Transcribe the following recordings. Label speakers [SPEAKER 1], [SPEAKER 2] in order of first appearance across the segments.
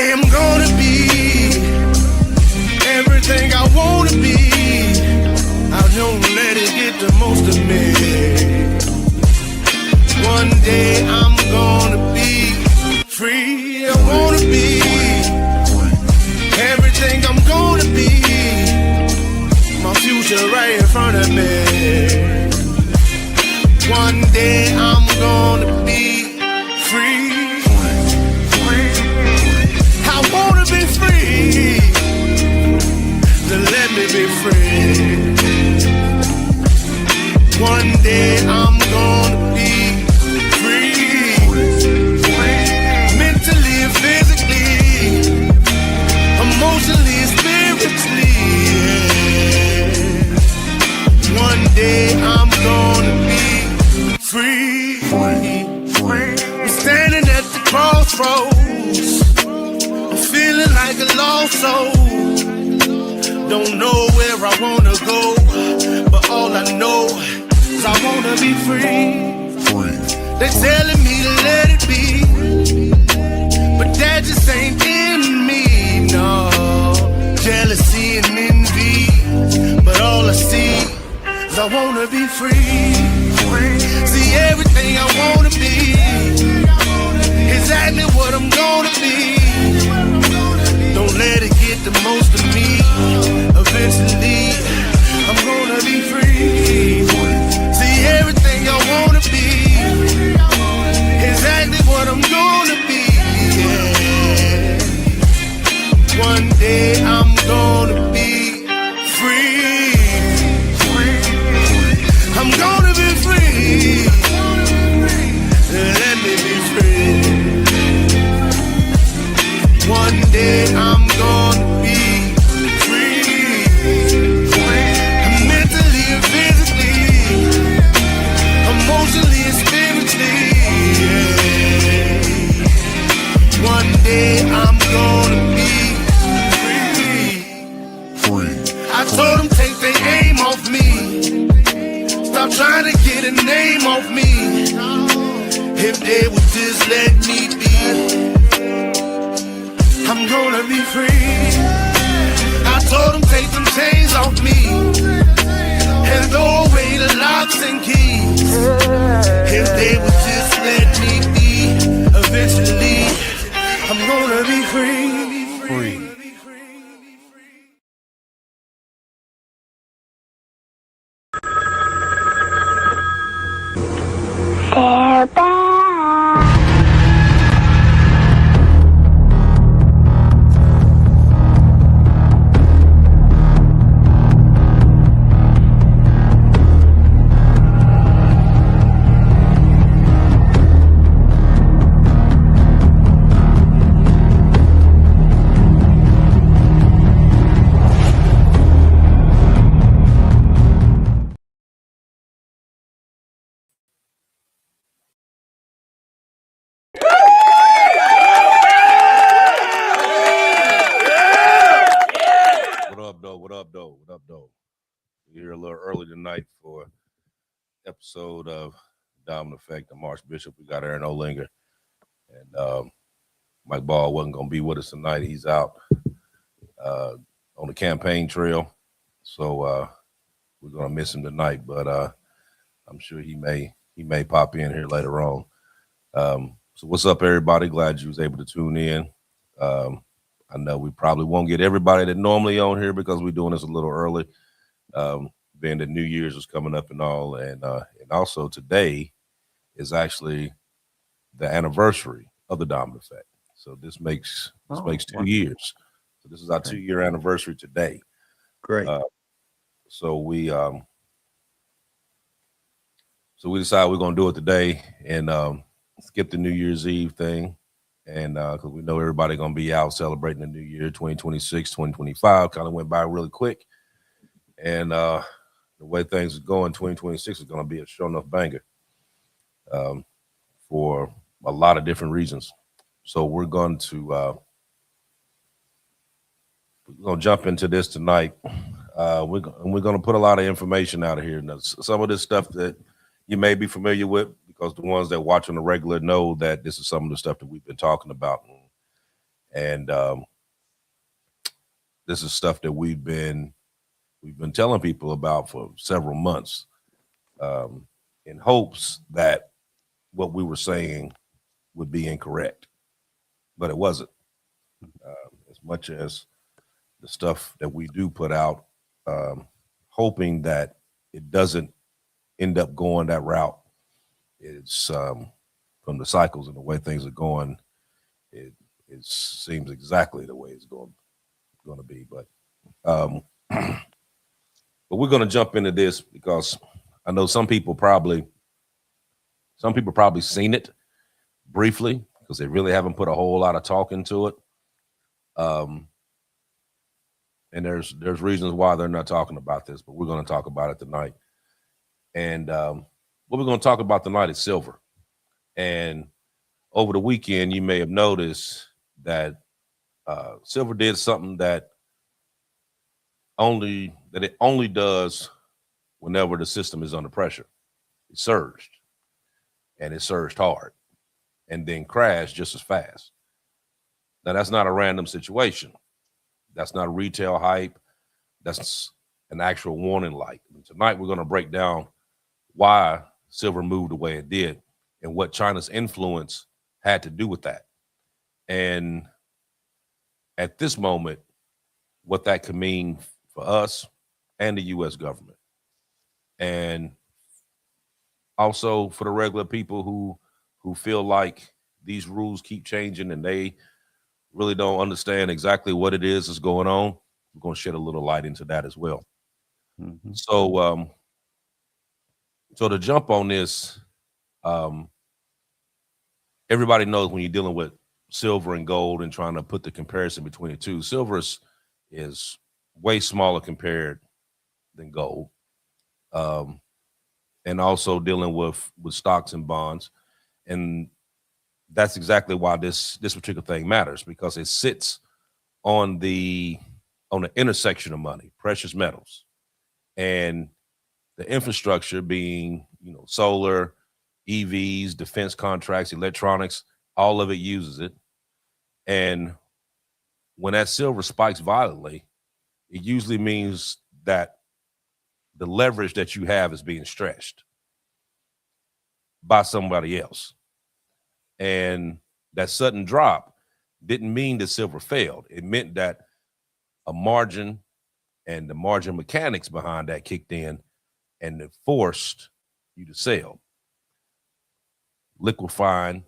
[SPEAKER 1] day I'm gonna be everything I wanna be. I don't let it get the most of me. One day I'm gonna be free. I wanna be everything I'm gonna be. My future right in front of me. One day I'm gonna be free. I wanna be free. To let me be free. One day I'm gonna be free. Mentally and physically, emotionally and spiritually. Yeah. One day I'm gonna be free. I'm standing at the crossroads. I'm feeling like a lost soul. Don't know where I wanna go, but all I know is I wanna be free. They're telling me to let it be, but that just ain't in me, no. Jealousy and envy, but all I see is I wanna be free. See everything I wanna be, exactly what I'm gonna be. Don't let it get the most of me. Eventually, I'm gonna be free. See everything I wanna be, exactly what I'm gonna be. Yeah. One day I'm gonna be free. I'm gonna be free. Let me be free. One day I'm gonna be free. Mentally and physically, emotionally and spiritually. Yeah. One day I'm gonna be free. I told them take their aim off me. Stop trying to get a name off me. If they would just let me be, I'm gonna be free. I told them take them chains off me and throw away the locks and keys. If they would just let me be, eventually I'm gonna be free. Free.
[SPEAKER 2] They're back.
[SPEAKER 3] What up, though? We're here a little early tonight for episode of Dominant Effect. I'm Archbishop. We got Aaron Olinger. And Mike Ball wasn't going to be with us tonight. He's out on the campaign trail. So we're going to miss him tonight. But I'm sure he may pop in here later on. So what's up, everybody? Glad you was able to tune in. I know we probably won't get everybody that normally on here because we're doing this a little early, being that New Year's is coming up and all. And also today is actually the anniversary of the Dominant Effect. So this makes 2 years. So this is our 2-year anniversary today.
[SPEAKER 4] Great.
[SPEAKER 3] So we decided we're going to do it today and skip the New Year's Eve thing. And because we know everybody going to be out celebrating the new year, 2026, 2025, kind of went by really quick. And the way things are going, 2026 is going to be a sure enough banger for a lot of different reasons. So we're going to jump into this tonight. We're going to put a lot of information out of here. Now, some of this stuff that you may be familiar with, because the ones that watch on the regular know that this is some of the stuff that we've been talking about. And this is stuff that we've been telling people about for several months, in hopes that what we were saying would be incorrect, but it wasn't. As much as the stuff that we do put out, hoping that it doesn't end up going that route. It's from the cycles and the way things are going, it seems exactly the way it's going to be. But but we're going to jump into this because I know some people probably seen it briefly because they really haven't put a whole lot of talk into it. And there's reasons why they're not talking about this, but we're going to talk about it tonight. And what we're going to talk about tonight is silver. And over the weekend, you may have noticed that silver did something that it only does whenever the system is under pressure. It surged, and it surged hard, and then crashed just as fast. Now, that's not a random situation. That's not retail hype. That's an actual warning light. And tonight, we're going to break down why silver moved the way it did and what China's influence had to do with that. And at this moment, what that could mean for us and the U.S. government. And also for the regular people who feel like these rules keep changing and they really don't understand exactly what it is that's going on. We're going to shed a little light into that as well. Mm-hmm. So to jump on this, everybody knows when you're dealing with silver and gold and trying to put the comparison between the two, silver is way smaller compared than gold. And also dealing with stocks and bonds. And that's exactly why this particular thing matters, because it sits on the intersection of money, precious metals, and the infrastructure being, solar, EVs, defense contracts, electronics, all of it uses it. And when that silver spikes violently, it usually means that the leverage that you have is being stretched by somebody else. And that sudden drop didn't mean that silver failed. It meant that a margin and the margin mechanics behind that kicked in and it forced you to sell. Liquefying,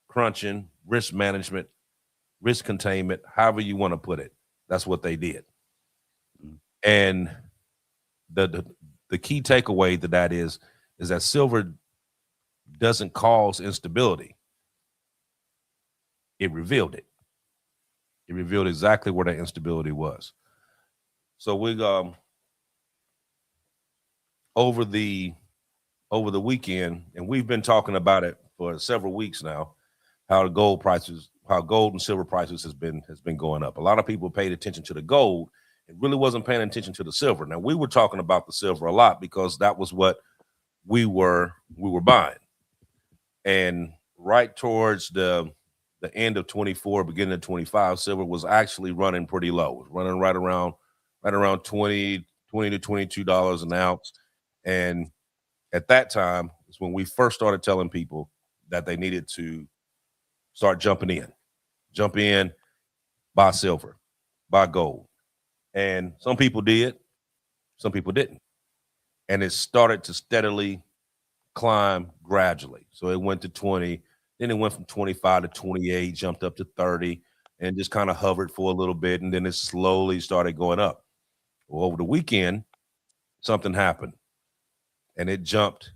[SPEAKER 3] crunching, risk management, risk containment, however you want to put it. That's what they did. And the key takeaway to that is that silver doesn't cause instability. It revealed it. It revealed exactly where that instability was. So we over the weekend, and we've been talking about it for several weeks now, how gold and silver prices has been going up. A lot of people paid attention to the gold and really wasn't paying attention to the silver. Now, we were talking about the silver a lot because that was what we were buying. And right towards the end of 24, beginning of 25, silver was actually running pretty low. It was running right around $20 to $22 an ounce. And at that time is when we first started telling people that they needed to start jump in, buy silver, buy gold. And some people did, some people didn't. And it started to steadily climb gradually. So it went to 20, then it went from 25 to 28, jumped up to 30, and just kind of hovered for a little bit. And then it slowly started going up. Well, over the weekend, something happened and it jumped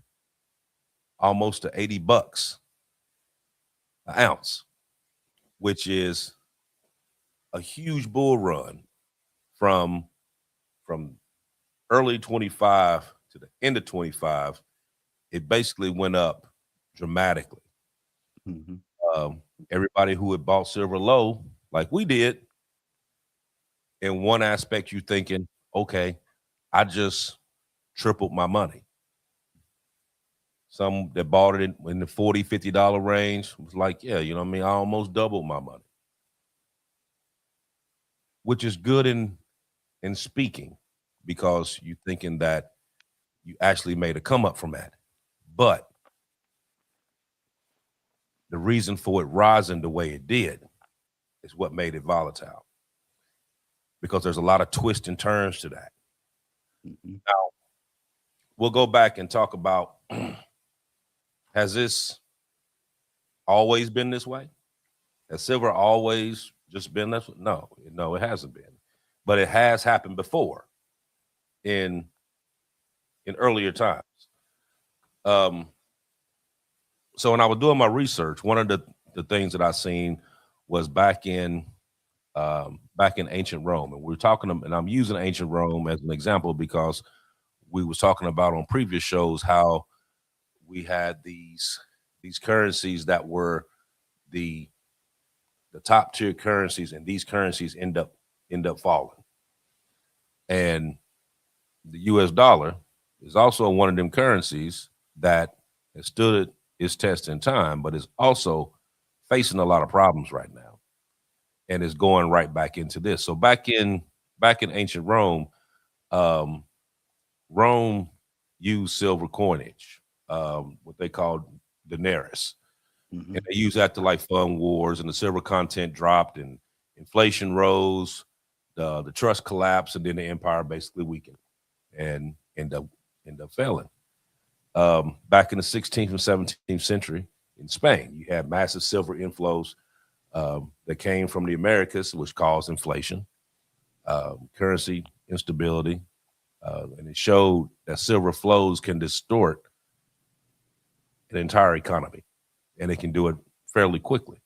[SPEAKER 3] almost to $80 an ounce, which is a huge bull run from early 25 to the end of 25. It basically went up dramatically. Mm-hmm. Everybody who had bought silver low, like we did, in one aspect, you thinking, okay, I just tripled my money. Some that bought it in the $40, $50 range was like, yeah, I almost doubled my money. which is good in speaking because you're thinking that you actually made a come up from that. But the reason for it rising the way it did is what made it volatile because there's a lot of twists and turns to that.
[SPEAKER 4] Mm-hmm.
[SPEAKER 3] Now, we'll go back and talk about has this always been this way? Has silver always just been this way? No, it hasn't been. But it has happened before in earlier times. So when I was doing my research, one of the things that I seen was back in ancient Rome, and we're talking, and I'm using ancient Rome as an example because we was talking about on previous shows how we had these currencies that were the top tier currencies, and these currencies end up falling. And the U.S. dollar is also one of them currencies that has stood its test in time, but is also facing a lot of problems right now, and is going right back into this. So back in ancient Rome, Rome used silver coinage, what they called denarius.
[SPEAKER 4] Mm-hmm.
[SPEAKER 3] And they used that to like fund wars, and the silver content dropped, and inflation rose, the trust collapsed, and then the empire basically weakened and end up failing. Back in the 16th and 17th century in Spain, you had massive silver inflows that came from the Americas, which caused inflation, currency instability, and it showed that silver flows can distort an entire economy, and it can do it fairly quickly.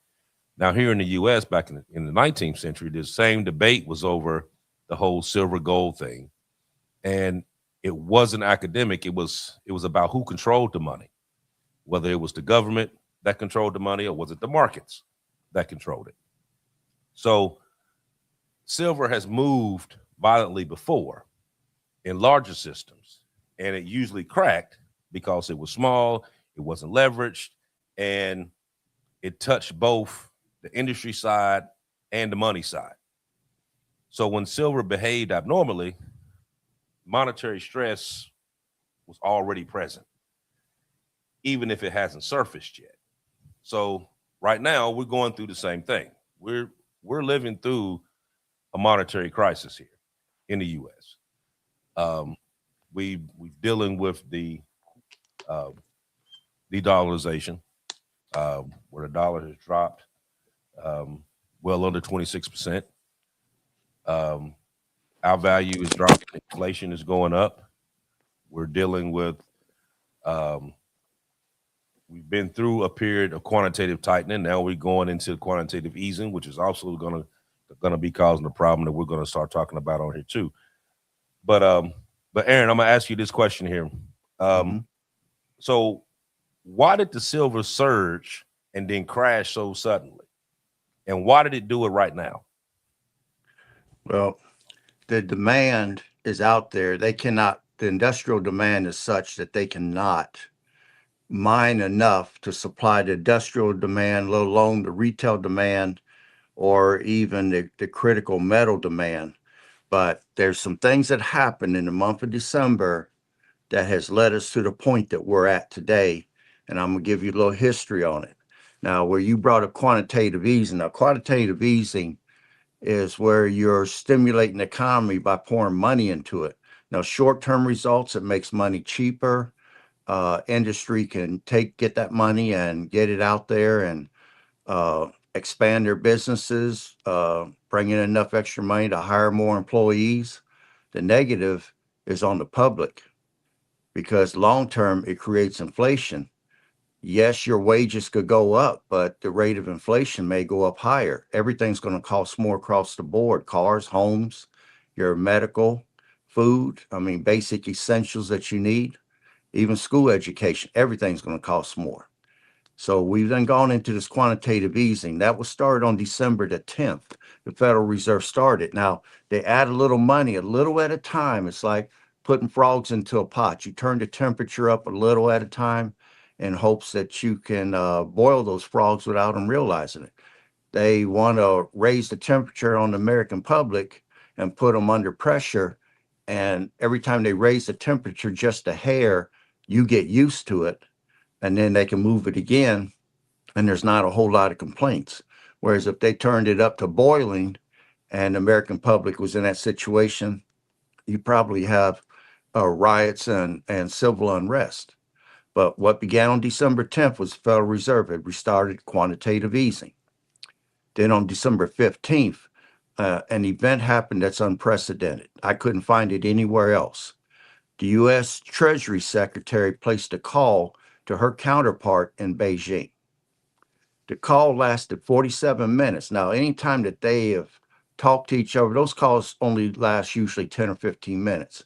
[SPEAKER 3] Now, here in the U.S., back in the 19th century, the same debate was over the whole silver gold thing, and it wasn't academic. It was about who controlled the money, whether it was the government that controlled the money or was it the markets that controlled it. So silver has moved violently before in larger systems, and it usually cracked because it was small, it wasn't leveraged, and it touched both the industry side and the money side. So when silver behaved abnormally, monetary stress was already present, even if it hasn't surfaced yet. So right now we're going through the same thing. We're living through a monetary crisis here in the U.S. We're dealing with the de-dollarization, where the dollar has dropped well under 26%. Our value is dropping. Inflation is going up. We're dealing with, we've been through a period of quantitative tightening. Now we're going into quantitative easing, which is also going to be causing a problem that we're going to start talking about on here too. But Aaron, I'm going to ask you this question here. So why did the silver surge and then crash so suddenly? And why did it do it right now?
[SPEAKER 4] Well, the demand is out there. The industrial demand is such that they cannot mine enough to supply the industrial demand, let alone the retail demand or even the critical metal demand. But there's some things that happened in the month of December that has led us to the point that we're at today. And I'm going to give you a little history on it. Now, where you brought up quantitative easing. Now, quantitative easing is where you're stimulating the economy by pouring money into it. Now, short-term results, it makes money cheaper. Industry can get that money and get it out there and expand their businesses, bring in enough extra money to hire more employees. The negative is on the public because long-term it creates inflation. Yes, your wages could go up, but the rate of inflation may go up higher. Everything's going to cost more across the board: cars, homes, your medical, food. I mean, basic essentials that you need, even school education. Everything's going to cost more. So we've then gone into this quantitative easing. That was started on December the 10th. The Federal Reserve started. Now, they add a little money, a little at a time. It's like putting frogs into a pot. You turn the temperature up a little at a time in hopes that you can boil those frogs without them realizing it. They want to raise the temperature on the American public and put them under pressure. And every time they raise the temperature just a hair, you get used to it, and then they can move it again, and there's not a whole lot of complaints. Whereas if they turned it up to boiling and the American public was in that situation, you probably have riots and civil unrest. But what began on December 10th was the Federal Reserve had restarted quantitative easing. Then on December 15th, an event happened that's unprecedented. I couldn't find it anywhere else. The U.S. Treasury Secretary placed a call to her counterpart in Beijing. The call lasted 47 minutes. Now, anytime that they have talked to each other, those calls only last usually 10 or 15 minutes.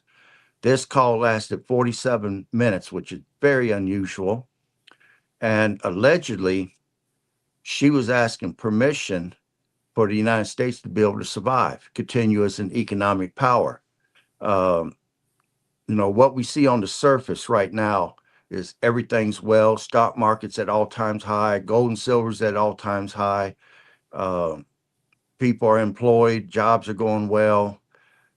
[SPEAKER 4] This call lasted 47 minutes, which is very unusual. And allegedly, she was asking permission for the United States to be able to survive, continue as an economic power. Um, what we see on the surface right now is everything's well, stock market's at all times high, gold and silver's at all times high. Uh, People are employed, jobs are going well.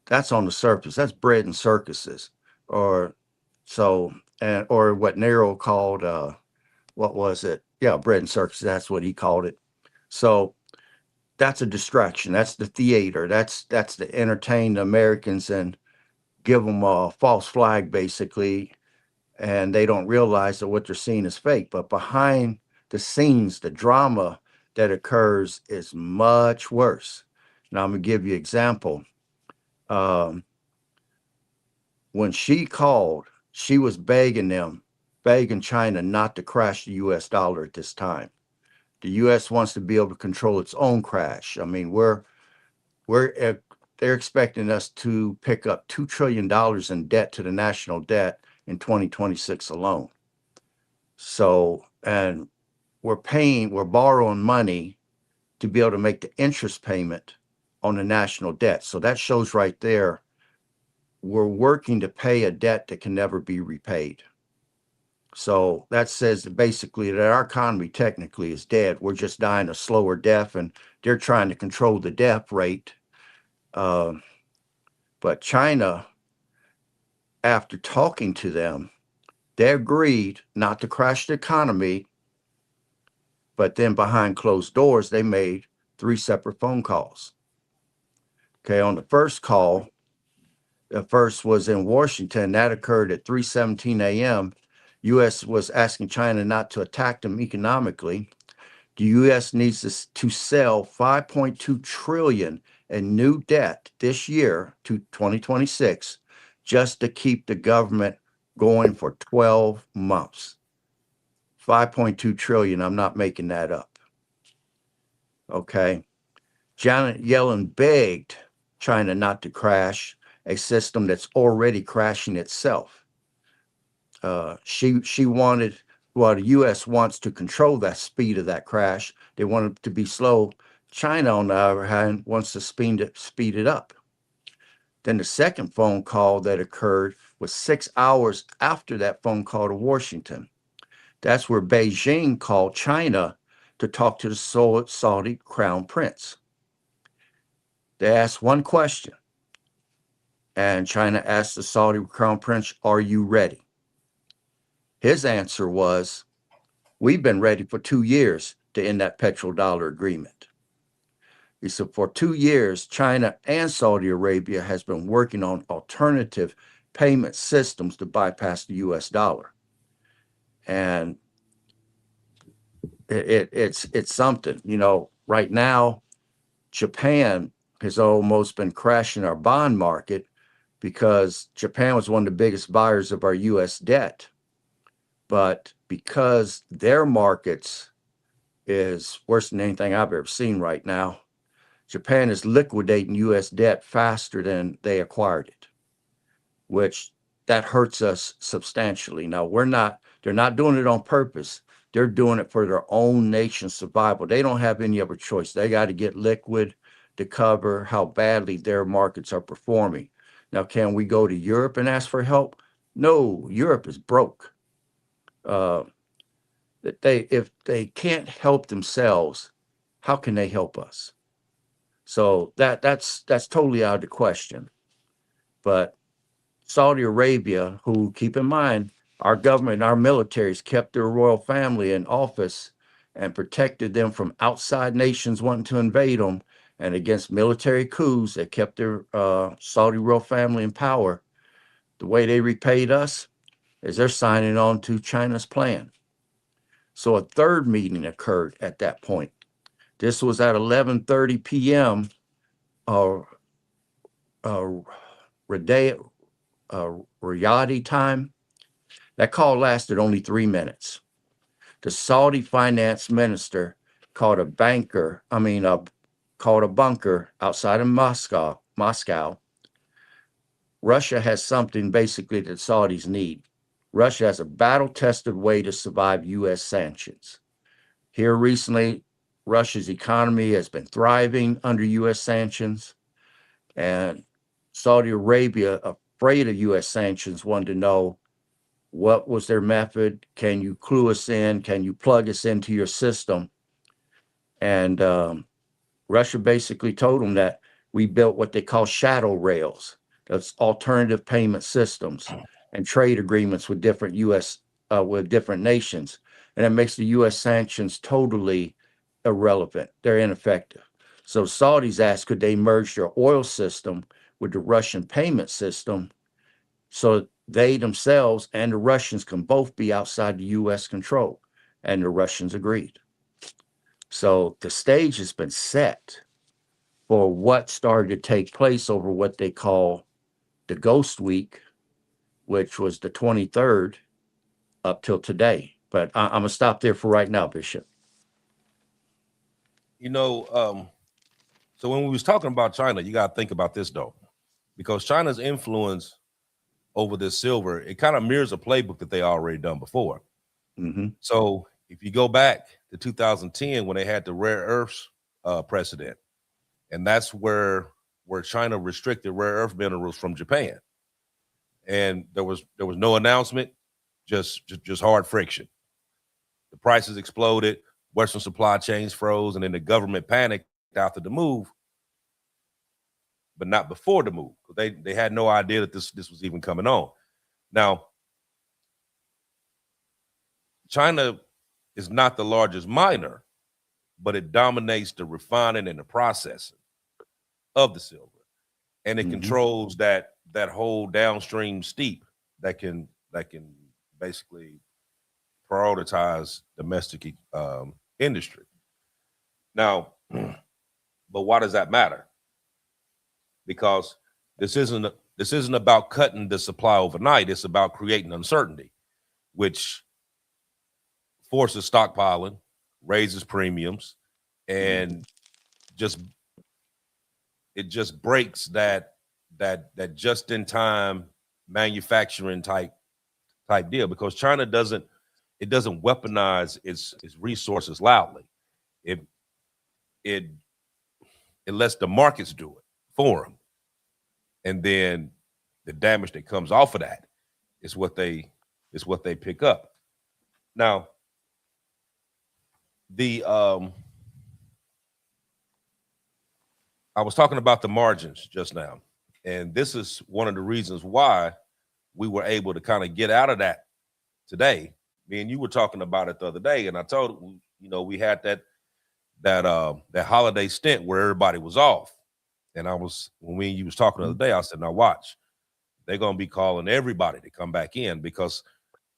[SPEAKER 4] That's on the surface. That's bread and circuses, or so, and or what Nero called, what was it? Yeah, bread and circuses. That's what he called it. So that's a distraction. That's the theater. That's to entertain the Americans and give them a false flag, basically, and they don't realize that what they're seeing is fake. But behind the scenes, the drama that occurs is much worse. Now I'm gonna give you an example. Um, when she called, she was begging China not to crash the U.S. dollar at this time. The U.S. wants to be able to control its own crash. I mean, we're they're expecting us to pick up $2 trillion in debt to the national debt in 2026 alone. So, and we're borrowing money to be able to make the interest payment on the national debt. So that shows right there, we're working to pay a debt that can never be repaid. So that says that basically that our economy technically is dead. We're just dying a slower death, and they're trying to control the death rate. Uh, but China, after talking to them, they agreed not to crash the economy. But then behind closed doors, they made 3 separate phone calls. Okay, on the first call, the first was in Washington. That occurred at 3:17 a.m. U.S. was asking China not to attack them economically. The U.S. needs to sell 5.2 trillion in new debt this year to 2026 just to keep the government going for 12 months. 5.2 trillion. I'm not making that up. Okay. Janet Yellen begged China not to crash a system that's already crashing itself. She wanted, well, the U.S. wants to control that speed of that crash. They want it to be slow. China, on the other hand, wants to speed it up. Then the second phone call that occurred was 6 hours after that phone call to Washington. That's where Beijing called China to talk to the Saudi crown prince. They asked one question, and China asked the Saudi crown prince, "Are you ready?" His answer was, "We've been ready for 2 years to end that petrodollar agreement." He said, for 2 years, China and Saudi Arabia has been working on alternative payment systems to bypass the U.S. dollar. And it's something, right now, Japan has almost been crashing our bond market because Japan was one of the biggest buyers of our U.S. debt. But because their markets is worse than anything I've ever seen right now, Japan is liquidating U.S. debt faster than they acquired it, which that hurts us substantially. Now, they're not doing it on purpose. They're doing it for their own nation's survival. They don't have any other choice. They got to get liquid to cover how badly their markets are performing. Now, can we go to Europe and ask for help? No, Europe is broke. If they can't help themselves, how can they help us? So that's totally out of the question. But Saudi Arabia, who, keep in mind, our government, our militaries kept their royal family in office and protected them from outside nations wanting to invade them, and against military coups that kept their Saudi royal family in power. The way they repaid us is they're signing on to China's plan. So a third meeting occurred at that point. This was at 11:30 p.m. Uh, uh, Riyadh time. That call lasted only 3 minutes. The Saudi finance minister called a called a bunker outside of Moscow. Russia has something basically that Saudis need. Russia has a battle-tested way to survive U.S. sanctions. Here recently, Russia's economy has been thriving under U.S. sanctions, and Saudi Arabia, afraid of U.S. sanctions, wanted to know what was their method. Can you clue us in? Can you plug us into your system? And Russia basically told them that we built what they call shadow rails. That's alternative payment systems and trade agreements with different with different nations, and it makes the U.S. sanctions totally irrelevant. They're ineffective. So Saudis asked, could they merge their oil system with the Russian payment system so they themselves and the Russians can both be outside the U.S. control? And the Russians agreed. So the stage has been set for what started to take place over what they call the Ghost Week, which was the 23rd up till today. But I'm going to stop there for right now, Bishop.
[SPEAKER 3] So when we was talking about China, you got to think about this though, because China's influence over this silver, it kind of mirrors a playbook that they already done before.
[SPEAKER 4] Mm-hmm.
[SPEAKER 3] So if you go back to 2010 when they had the rare earths precedent, and that's where China restricted rare earth minerals from Japan, and there was no announcement, just hard friction. The prices exploded, Western supply chains froze, and then the government panicked after the move, but not before the move. They had no idea that this was even coming on. Now, China is not the largest miner, but it dominates the refining and the processing of the silver, and it controls that whole downstream steep that can basically prioritize domestic industry. Now, but why does that matter? Because this isn't about cutting the supply overnight. It's about creating uncertainty, which forces stockpiling, raises premiums, and it just breaks that just in time manufacturing type deal, because China doesn't weaponize its resources loudly. It lets the markets do it for them, and then the damage that comes off of that is what they pick up. Now, I was talking about the margins just now, and this is one of the reasons why we were able to kind of get out of that today. Me and you were talking about it the other day, and I told we had that holiday stint where everybody was off, and when me and you was talking the other day, I said, now watch, they're gonna be calling everybody to come back in, because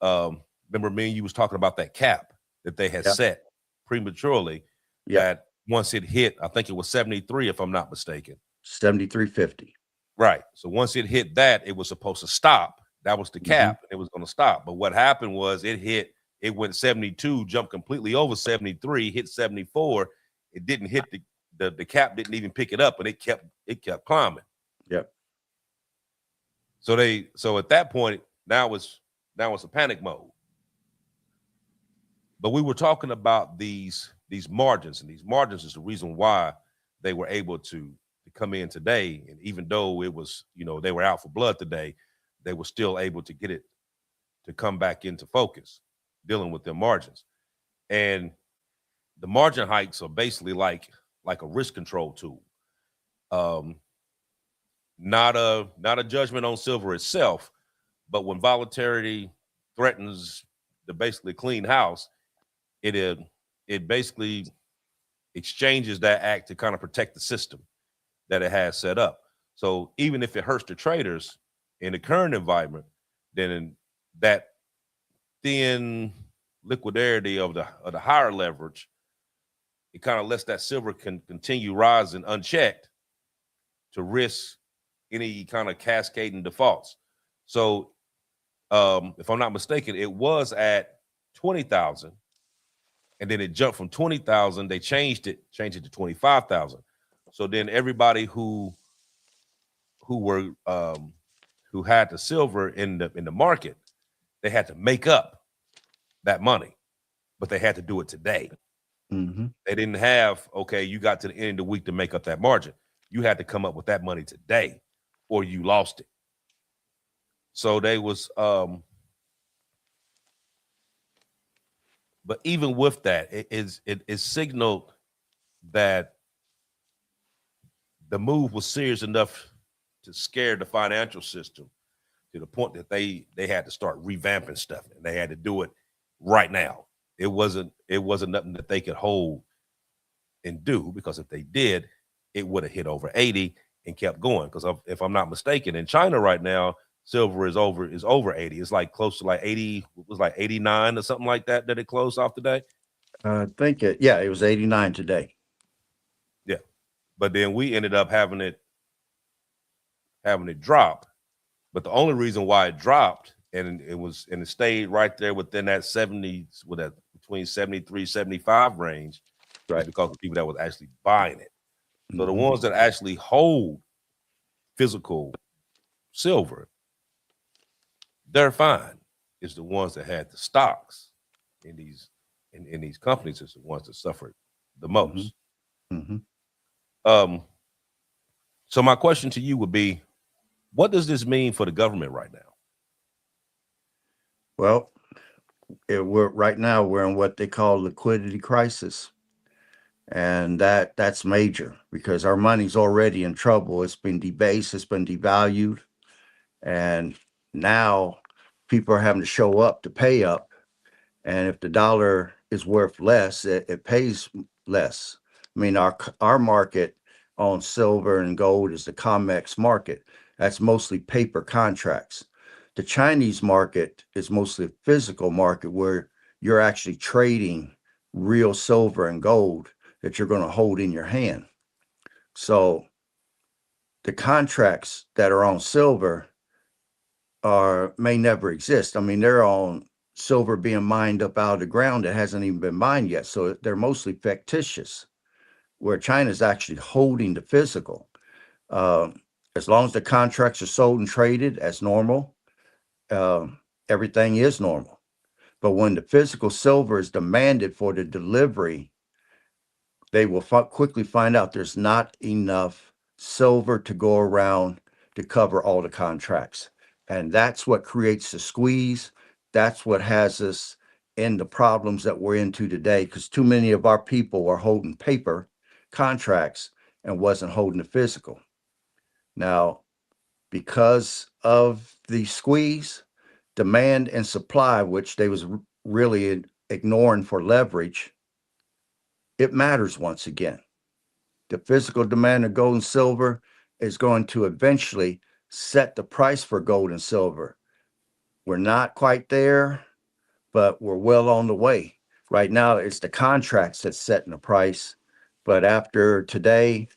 [SPEAKER 3] remember me and you was talking about that cap that they had set prematurely, that once it hit, I think it was 73 if I'm not mistaken,
[SPEAKER 4] 73.50.
[SPEAKER 3] right? So once it hit that, it was supposed to stop. That was the cap. It was going to stop. But what happened was it went 72, jumped completely over 73, hit 74. It didn't hit the cap, didn't even pick it up, and it kept climbing.
[SPEAKER 4] Yep.
[SPEAKER 3] So at that point, now it's a panic mode. But we were talking about these margins, and these margins is the reason why they were able to come in today. And even though it was, they were out for blood today, they were still able to get it to come back into focus, dealing with their margins. And the margin hikes are basically like a risk control tool. Um, not a judgment on silver itself, but when volatility threatens to basically clean house, it basically exchanges that act to kind of protect the system that it has set up. So even if it hurts the traders in the current environment, then that thin liquidity of the higher leverage, it kind of lets that silver can continue rising unchecked to risk any kind of cascading defaults. So if I'm not mistaken, it was at 20,000, and then it jumped from 20,000. They changed it to 25,000. So then everybody who had the silver in the market, they had to make up that money, but they had to do it today.
[SPEAKER 4] Mm-hmm.
[SPEAKER 3] They didn't have, okay, you got to the end of the week to make up that margin. You had to come up with that money today, or you lost it. So they was, but even with that, it signaled that the move was serious enough to scare the financial system to the point that they had to start revamping stuff, and they had to do it right now. It wasn't nothing that they could hold and do, because if they did, it would have hit over 80 and kept going. Because if I'm not mistaken, in China right now, silver is over 80. It's like close to like 80. It was like 89 or something like that it closed off today.
[SPEAKER 4] I think it was 89 today.
[SPEAKER 3] Yeah, but then we ended up having it drop. But the only reason why it dropped and it stayed right there within that 70, with that between 73, 75 range, right, is because of people that was actually buying it. So
[SPEAKER 4] Mm-hmm.
[SPEAKER 3] the ones that actually hold physical silver, they're fine. It's the ones that had the stocks in these companies is the ones that suffered the most.
[SPEAKER 4] Mm-hmm.
[SPEAKER 3] So my question to you would be, what does this mean for the government right now?
[SPEAKER 4] Well, right now we're in what they call liquidity crisis. And that's major, because our money's already in trouble. It's been debased, it's been devalued. And now people are having to show up to pay up. And if the dollar is worth less, it pays less. I mean, our market on silver and gold is the COMEX market. That's mostly paper contracts. The Chinese market is mostly a physical market where you're actually trading real silver and gold that you're going to hold in your hand. So the contracts that are on silver may never exist. I mean, they're on silver being mined up out of the ground that hasn't even been mined yet. So they're mostly fictitious, where China's actually holding the physical. As long as the contracts are sold and traded as normal, everything is normal. But when the physical silver is demanded for the delivery, they will quickly find out there's not enough silver to go around to cover all the contracts. And that's what creates the squeeze. That's what has us in the problems that we're into today, because too many of our people are holding paper contracts and wasn't holding the physical. Now, because of the squeeze, demand and supply, which they was really ignoring for leverage, it matters once again. The physical demand of gold and silver is going to eventually set the price for gold and silver. We're not quite there, but we're well on the way. Right now, it's the contracts that's setting the price. But after today,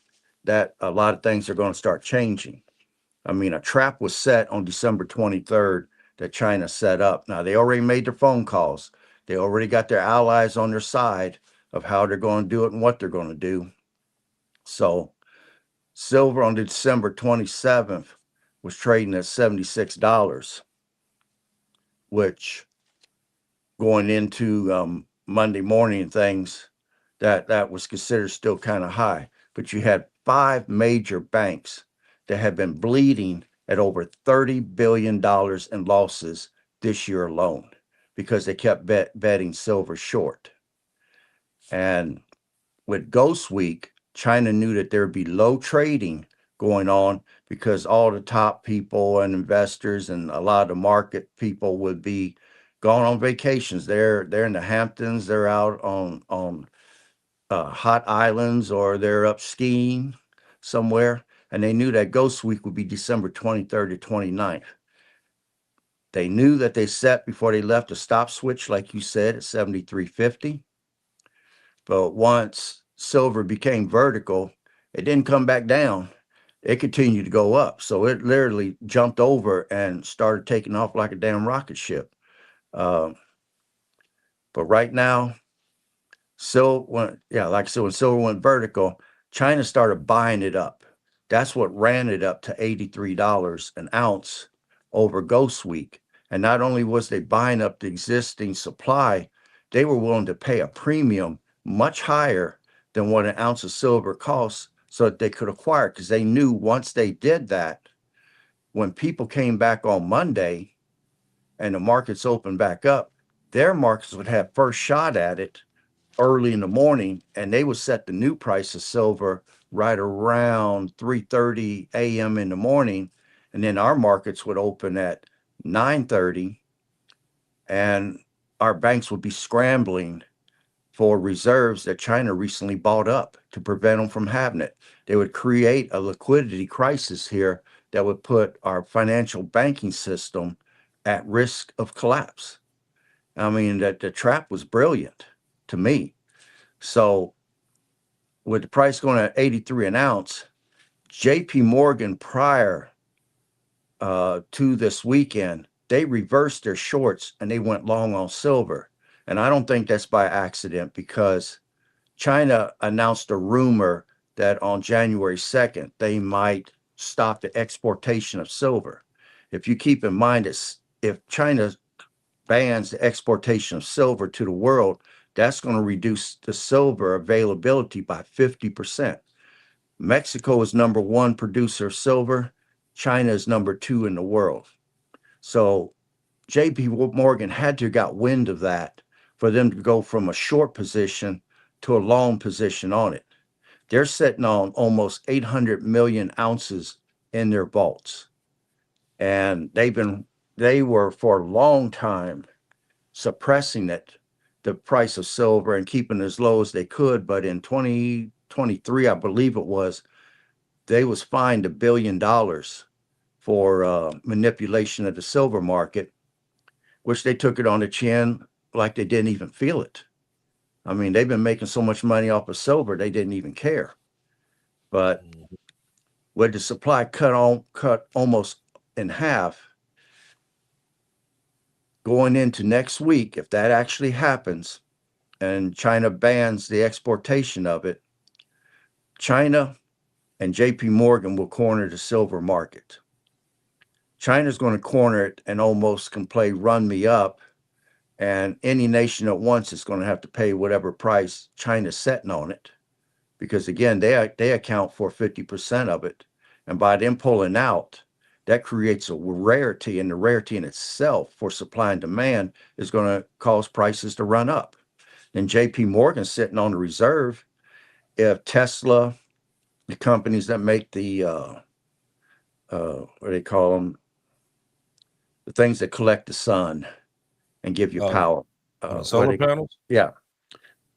[SPEAKER 4] that a lot of things are going to start changing. I mean, a trap was set on December 23rd that China set up. Now, they already made their phone calls. They already got their allies on their side of how they're going to do it and what they're going to do. So silver on December 27th was trading at $76, which going into Monday morning and things, that was considered still kind of high. But you had 5 major banks that have been bleeding at over $30 billion in losses this year alone, because they kept betting silver short. And with Ghost Week, China knew that there'd be low trading going on because all the top people and investors and a lot of the market people would be gone on vacations. They're in the Hamptons. They're out on hot islands, or they're up skiing somewhere. And they knew that Ghost Week would be December 23rd to 29th. They knew that they set before they left a stop switch, like you said, at 73.50. But once silver became vertical, it didn't come back down. It continued to go up. So it literally jumped over and started taking off like a damn rocket ship. Uh, but right now, like I said, when silver went vertical, China started buying it up. That's what ran it up to $83 an ounce over Ghost Week. And not only was they buying up the existing supply, they were willing to pay a premium much higher than what an ounce of silver costs so that they could acquire it, because they knew once they did that, when people came back on Monday and the markets opened back up, their markets would have first shot at it early in the morning, and they would set the new price of silver right around 3:30 a.m. in the morning, and then our markets would open at 9:30, and our banks would be scrambling for reserves that China recently bought up to prevent them from having it. They would create a liquidity crisis here that would put our financial banking system at risk of collapse. I mean, that the trap was brilliant to me. So with the price going at 83 an ounce, JP Morgan prior to this weekend, they reversed their shorts and they went long on silver. And I don't think that's by accident, because China announced a rumor that on January 2nd, they might stop the exportation of silver. If you keep in mind, if China bans the exportation of silver to the world, that's going to reduce the silver availability by 50%. Mexico is number one producer of silver. China is number two in the world. So JP Morgan had to have got wind of that for them to go from a short position to a long position on it. They're sitting on almost 800 million ounces in their vaults. And they were for a long time suppressing the price of silver and keeping it as low as they could. But in 2023, I believe it was, they was fined $1 billion for manipulation of the silver market, which they took it on the chin like they didn't even feel it. I mean, they've been making so much money off of silver, they didn't even care. But with the supply cut almost in half, going into next week, if that actually happens and China bans the exportation of it, China and JP Morgan will corner the silver market. China's going to corner it and almost can play run me up, and any nation at once is going to have to pay whatever price China's setting on it, because again, they account for 50% of it. And by them pulling out, that creates a rarity, and the rarity in itself for supply and demand is going to cause prices to run up. Then JP Morgan's sitting on the reserve. If Tesla, the companies that make the what do they call them, the things that collect the sun and give you power,
[SPEAKER 3] solar panels.
[SPEAKER 4] Yeah,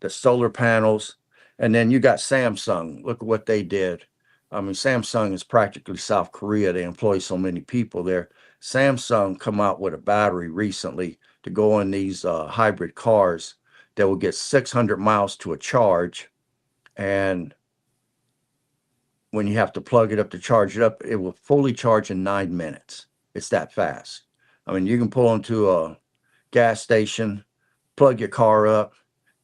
[SPEAKER 4] the solar panels. And then you got Samsung. Look at what they did. I mean, Samsung is practically South Korea. They employ so many people there. Samsung come out with a battery recently to go in these hybrid cars that will get 600 miles to a charge. And when you have to plug it up to charge it up, it will fully charge in 9 minutes. It's that fast. I mean, you can pull into a gas station, plug your car up,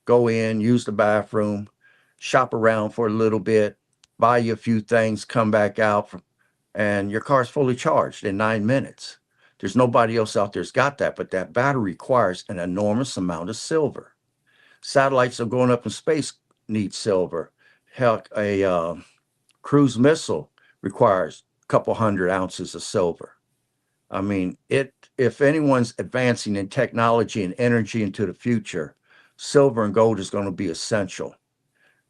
[SPEAKER 4] go in, use the bathroom, shop around for a little bit, buy you a few things, come back out, and your car's fully charged in 9 minutes. There's nobody else out there's got that, but that battery requires an enormous amount of silver. Satellites are going up in space need silver. Heck, a cruise missile requires a couple hundred ounces of silver. I mean, if anyone's advancing in technology and energy into the future, silver and gold is going to be essential.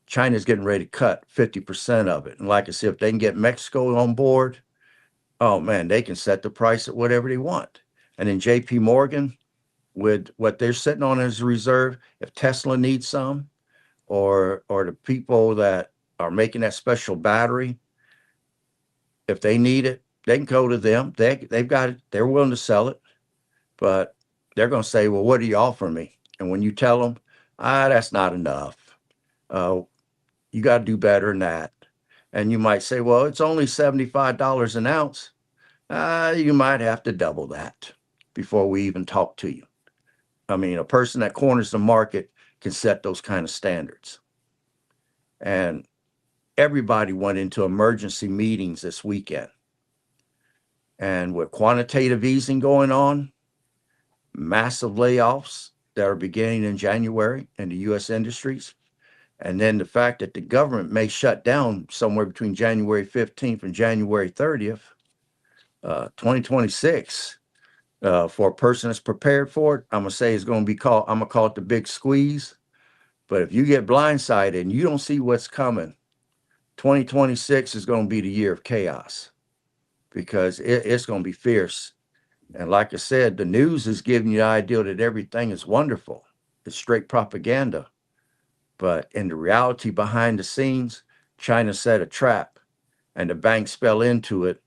[SPEAKER 4] China's getting ready to cut 50% of it. And like I said, if they can get Mexico on board, oh man, they can set the price at whatever they want. And then JP Morgan, with what they're sitting on as a reserve, if Tesla needs some, or the people that are making that special battery, if they need it, they can go to them. They've got it. They're willing to sell it, but they're going to say, well, what do you offer me? And when you tell them, that's not enough. You got to do better than that. And you might say, well, it's only $75 an ounce. You might have to double that before we even talk to you. I mean, a person that corners the market can set those kind of standards. And everybody went into emergency meetings this weekend. And with quantitative easing going on, massive layoffs that are beginning in January in the U.S. industries, and then the fact that the government may shut down somewhere between January 15th and January 30th, 2026, for a person that's prepared for it, I'm going to say it's going to be called, I'm going to call it the big squeeze. But if you get blindsided and you don't see what's coming, 2026 is going to be the year of chaos, because it's going to be fierce. And like I said, the news is giving you the idea that everything is wonderful. It's straight propaganda. But in the reality behind the scenes, China set a trap and the banks fell into it.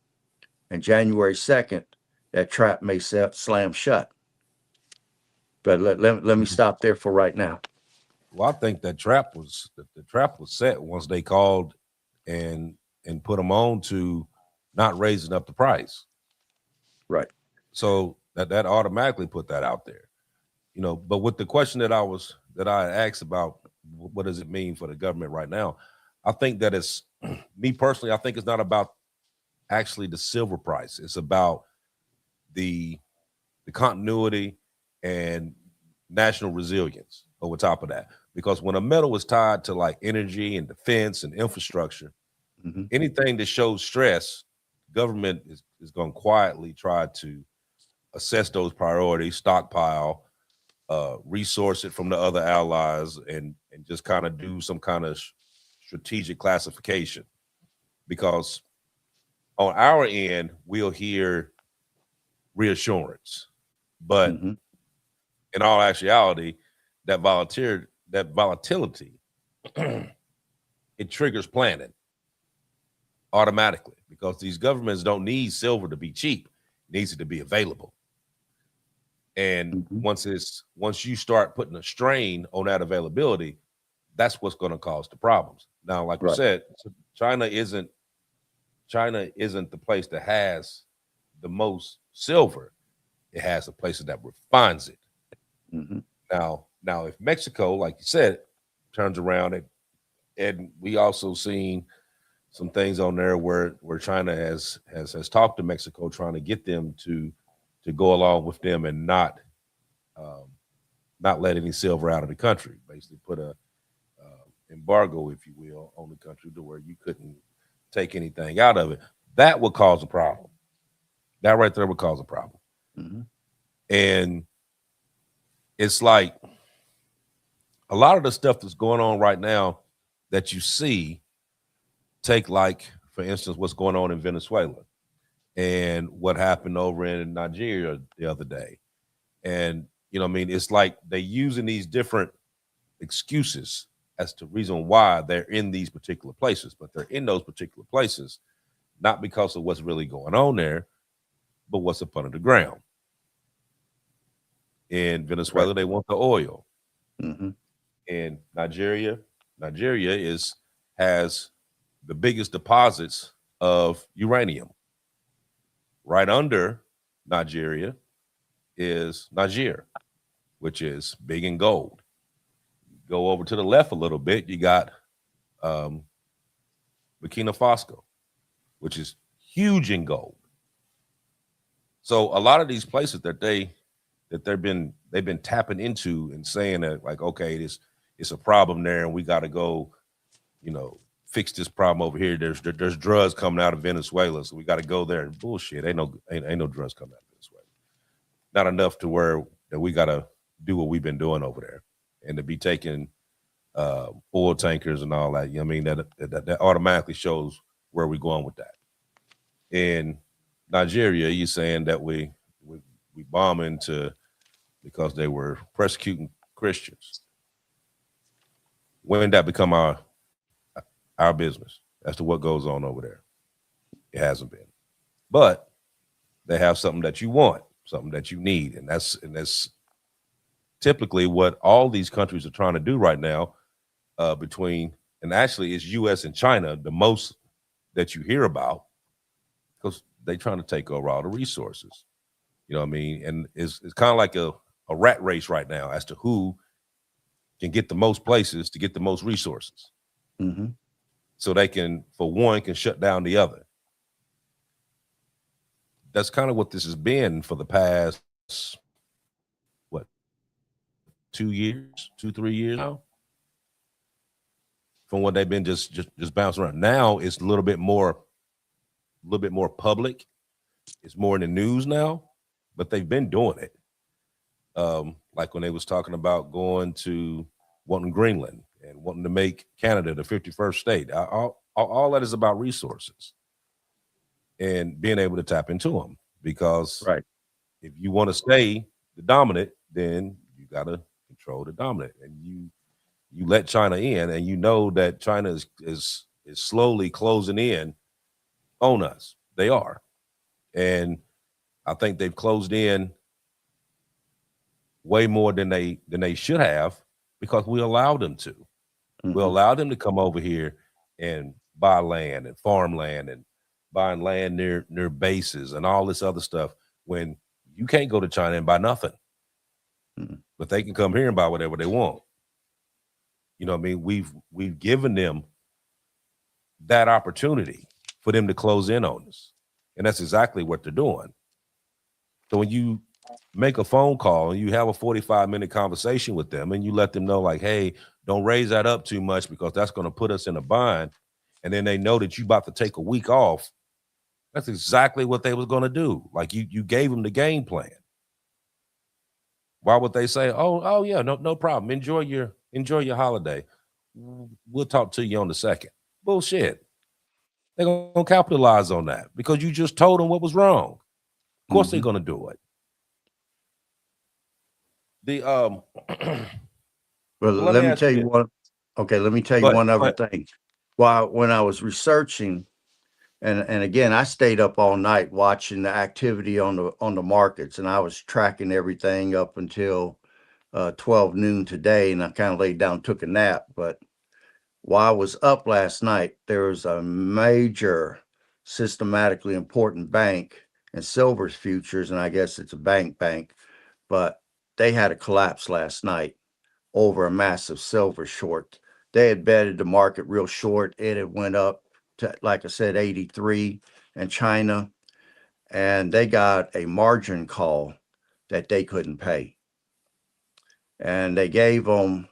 [SPEAKER 4] And January 2nd, that trap may slam shut. But let me stop there for right now.
[SPEAKER 3] Well, I think that the trap was set once they called and put them on to not raising up the price.
[SPEAKER 4] Right.
[SPEAKER 3] So that automatically put that out there, you know. But with the question that I asked about what does it mean for the government right now, I think that it's me personally. I think it's not about actually the silver price. It's about the continuity and national resilience over top of that. Because when a metal is tied to like energy and defense and infrastructure, anything that shows stress, government is going to quietly try to assess those priorities, stockpile, resource it from the other allies, and just kind of do some kind of strategic classification. Because on our end, we'll hear reassurance, but in all actuality, that volatility, it triggers planning automatically, because these governments don't need silver to be cheap; it needs it to be available. And once you start putting a strain on that availability, that's what's going to cause the problems. Now, like you said, China isn't the place that has the most silver. It has the place that refines it. Now, if Mexico, like you said, turns around, and we also seen some things on there where China has talked to Mexico, trying to get them to go along with them and not let any silver out of the country. Basically, put a embargo, if you will, on the country to where you couldn't take anything out of it. That would cause a problem. That right there would cause a problem. And it's like a lot of the stuff that's going on right now that you see, take like, for instance, what's going on in Venezuela and what happened over in Nigeria the other day. And, you know what I mean? It's like they're using these different excuses as to reason why they're in these particular places, but they're in those particular places not because of what's really going on there, but what's up under the ground. In Venezuela, they want the oil. In Nigeria has the biggest deposits of uranium. Right under Nigeria is Niger, which is big in gold. Go over to the left a little bit, you got Burkina Faso, which is huge in gold. So a lot of these places that they've been tapping into and saying that, like, okay, it's a problem there, and we got to go, you know, fix this problem over here. There's drugs coming out of Venezuela, so we got to go there. Bullshit. Ain't no drugs coming out of Venezuela. Not enough to where that we got to do what we've been doing over there. and to be taking oil tankers and all that. You know what I mean? That automatically shows where we're going with that. In Nigeria, you're saying that we bomb into because they were persecuting Christians. When did that become our business as to what goes on over there? It hasn't been. But they have something that you want, something that you need, and that's typically what all these countries are trying to do right now. And actually, it's U.S. and China the most that you hear about, because they're trying to take over all the resources. You know what I mean? And it's kind of like a rat race right now as to who can get the most places to get the most resources.
[SPEAKER 4] Mm-hmm.
[SPEAKER 3] So they can shut down the other. That's kind of what this has been for the past, 2 years, 3 years now, from what they've been just bouncing around. Now it's a little bit more public. It's more in the news now, but they've been doing it. Like when they was talking about wanting Greenland and wanting to make Canada the 51st state. All that is about resources and being able to tap into them, because
[SPEAKER 4] Right.
[SPEAKER 3] if you want to stay the dominant, then you got to control the dominant, and you let China in, and you know that China is slowly closing in on us. They are. And I think they've closed in way more than they should have, because we allowed them to.
[SPEAKER 4] Mm-hmm.
[SPEAKER 3] We allowed them to come over here and buy land and farmland and buying land near bases and all this other stuff, when you can't go to China and buy nothing.
[SPEAKER 4] Mm-hmm.
[SPEAKER 3] But they can come here and buy whatever they want. You know what I mean? We've given them that opportunity for them to close in on us. And that's exactly what they're doing. So when you make a phone call and you have a 45-minute conversation with them and you let them know, like, hey, don't raise that up too much because that's going to put us in a bind. And then they know that you about to take a week off. That's exactly what they was going to do. Like you gave them the game plan. Why would they say, oh yeah, no problem. Enjoy your holiday. We'll talk to you on the second. Bullshit. They're going to capitalize on that because you just told them what was wrong. Of course they're going to do it.
[SPEAKER 4] Well, let me tell you one. Okay, let me tell you one other thing. When I was researching, and again, I stayed up all night watching the activity on the markets, and I was tracking everything up until 12 noon today, and I kind of laid down, took a nap. But while I was up last night, there was a major systematically important bank in silver's futures, and I guess it's a bank, but they had a collapse last night over a massive silver short. They had betted the market real short. It had went up to, like I said, 83 in China, and they got a margin call that they couldn't pay. And they gave them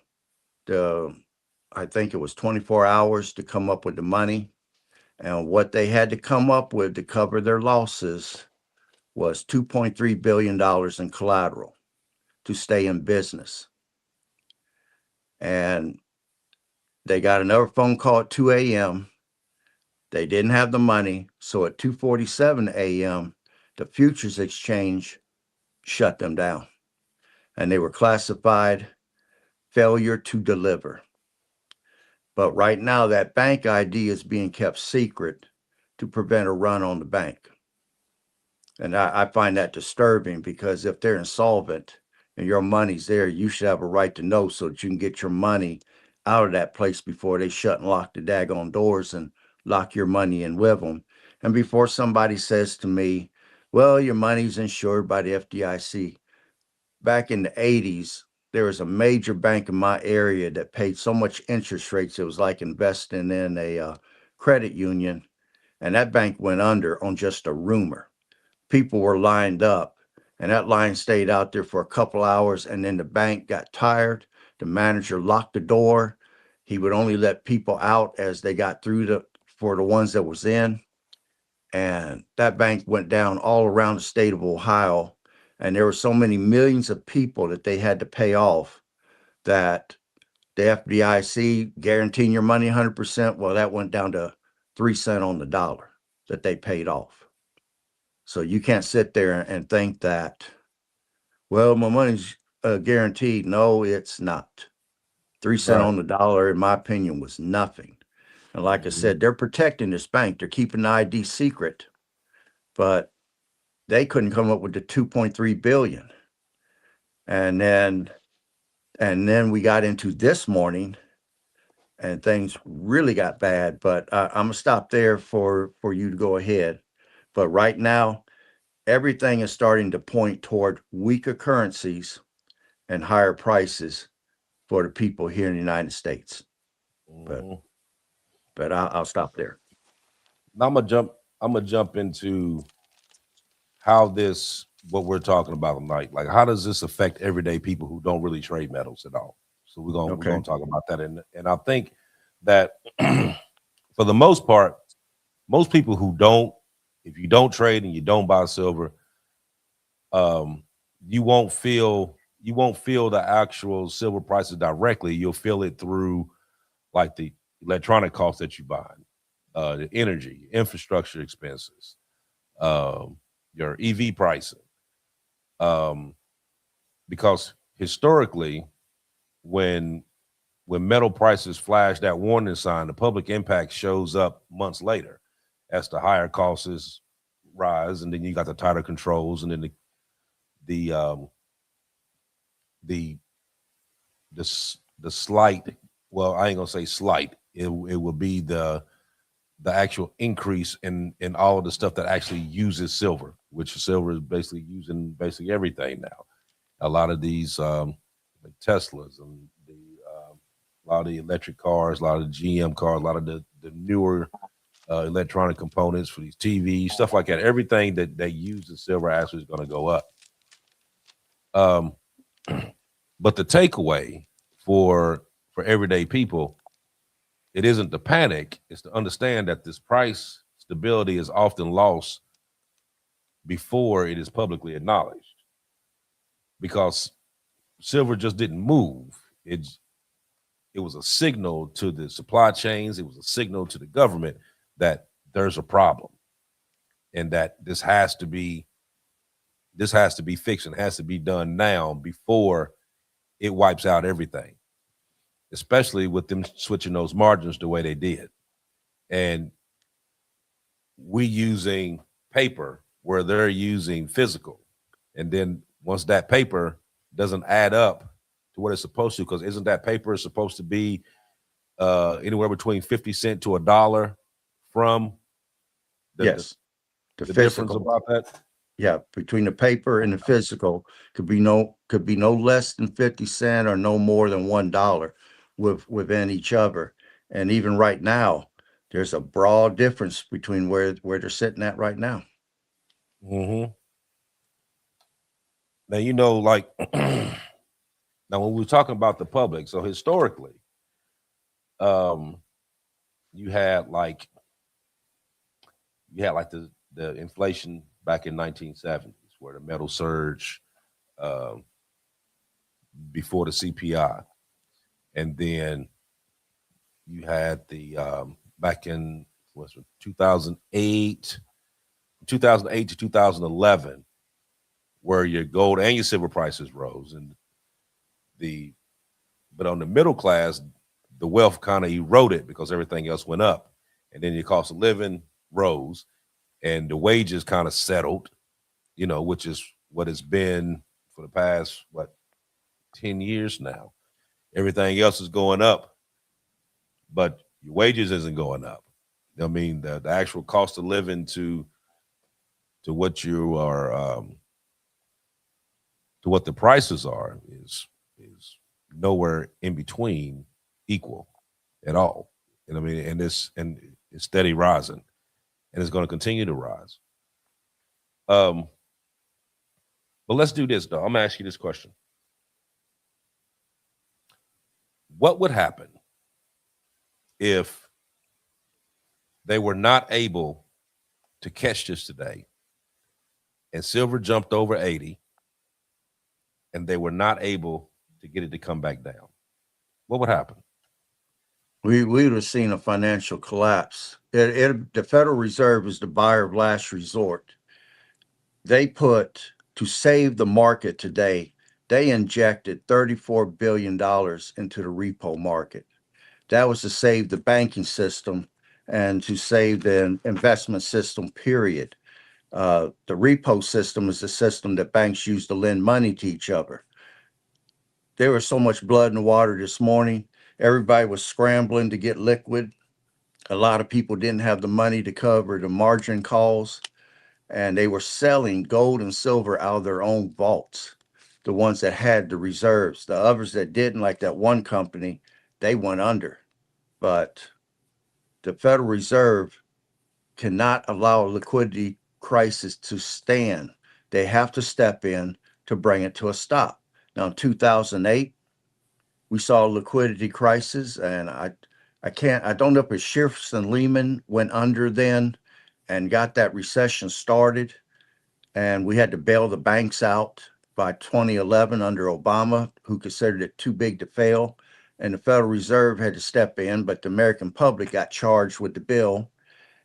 [SPEAKER 4] I think it was 24 hours to come up with the money. And what they had to come up with to cover their losses was $2.3 billion in collateral to stay in business. And they got another phone call at 2 a.m. They didn't have the money. So at 2:47 a.m., the futures exchange shut them down. And they were classified failure to deliver. But right now, that bank ID is being kept secret to prevent a run on the bank. And I find that disturbing, because if they're insolvent and your money's there, you should have a right to know so that you can get your money out of that place before they shut and lock the daggone doors and lock your money in with them. And before somebody says to me, well, your money's insured by the FDIC. Back in the 80s, there was a major bank in my area that paid so much interest rates, it was like investing in a credit union. And that bank went under on just a rumor. People were lined up, and that line stayed out there for a couple hours, and then the bank got tired. The manager locked the door. He would only let people out as they got through for the ones that was in. And that bank went down all around the state of Ohio. And there were so many millions of people that they had to pay off that the FDIC guaranteeing your money 100%, well, that went down to 3 cents on the dollar that they paid off. So you can't sit there and think that, well, my money's guaranteed. No, it's not. 3 cents
[SPEAKER 3] Right.
[SPEAKER 4] on the dollar, in my opinion, was nothing. And like I said, they're protecting this bank. They're keeping the ID secret, but they couldn't come up with the 2.3 billion. And then we got into this morning and things really got bad. But I'm gonna stop there for you to go ahead. But right now, everything is starting to point toward weaker currencies and higher prices for the people here in the United States. But I'll stop there.
[SPEAKER 3] Now I'm gonna jump into how what we're talking about tonight. Like, how does this affect everyday people who don't really trade metals at all? So we're gonna talk about that. And I think that for the most part, most people who don't, if you don't trade and you don't buy silver, you won't feel the actual silver prices directly. You'll feel it through like the electronic costs that you buy, the energy, infrastructure expenses, your EV pricing. Because historically, when metal prices flash that warning sign, the public impact shows up months later as the higher costs rise, and then you got the tighter controls, and then the slight, well, I ain't gonna say slight, it will be the actual increase in all of the stuff that actually uses silver, which silver is basically using everything now. A lot of these like Teslas and a lot of the electric cars, a lot of the GM cars, a lot of the newer electronic components for these TVs, stuff like that. Everything that uses silver actually is going to go up. But the takeaway for everyday people, it isn't to panic, it's to understand that this price stability is often lost before it is publicly acknowledged, because silver just didn't move. It was a signal to the supply chains, it was a signal to the government that there's a problem and that this has to be fixed and has to be done now before it wipes out everything, especially with them switching those margins the way they did. And we using paper where they're using physical. And then once that paper doesn't add up to what it's supposed to, because isn't that paper supposed to be anywhere between 50 cents to $1 from
[SPEAKER 4] Yes.
[SPEAKER 3] The difference about that?
[SPEAKER 4] Yeah, between the paper and the physical could be no less than 50 cents or no more than $1 within each other. And even right now, there's a broad difference between where they're sitting at right now.
[SPEAKER 3] Mm-hmm. Now, like now when we're talking about the public, so historically, you had like the inflation back in 1970s, where the metal surge before the CPI, and then you had the back in 2008 to 2011, where your gold and your silver prices rose, but on the middle class, the wealth kind of eroded because everything else went up, and then your cost of living rose, and the wages kind of settled, which is what it's been for the past 10 years now. Everything else is going up, but your wages isn't going up. I mean, the actual cost of living to what you are to what the prices are is nowhere in between equal at all. And I mean, and it's steady rising, and it's going to continue to rise. But let's do this, though. I'm gonna ask you this question: what would happen if they were not able to catch this today, and silver jumped over 80, and they were not able to get it to come back down? what would happen?
[SPEAKER 4] We would have seen a financial collapse. The Federal Reserve is the buyer of last resort. They put, to save the market today, they injected $34 billion into the repo market. That was to save the banking system and to save the investment system, period. The repo system is the system that banks use to lend money to each other. There was so much blood in the water this morning. Everybody was scrambling to get liquid. A lot of people didn't have the money to cover the margin calls, and they were selling gold and silver out of their own vaults. The ones that had the reserves, the others that didn't, like that one company, they went under. But the Federal Reserve cannot allow a liquidity crisis to stand. They have to step in to bring it to a stop. Now, in 2008, we saw a liquidity crisis, and I don't know if it's Schiffs and Lehman went under then and got that recession started, and we had to bail the banks out by 2011 under Obama, who considered it too big to fail. And the Federal Reserve had to step in, but the American public got charged with the bill.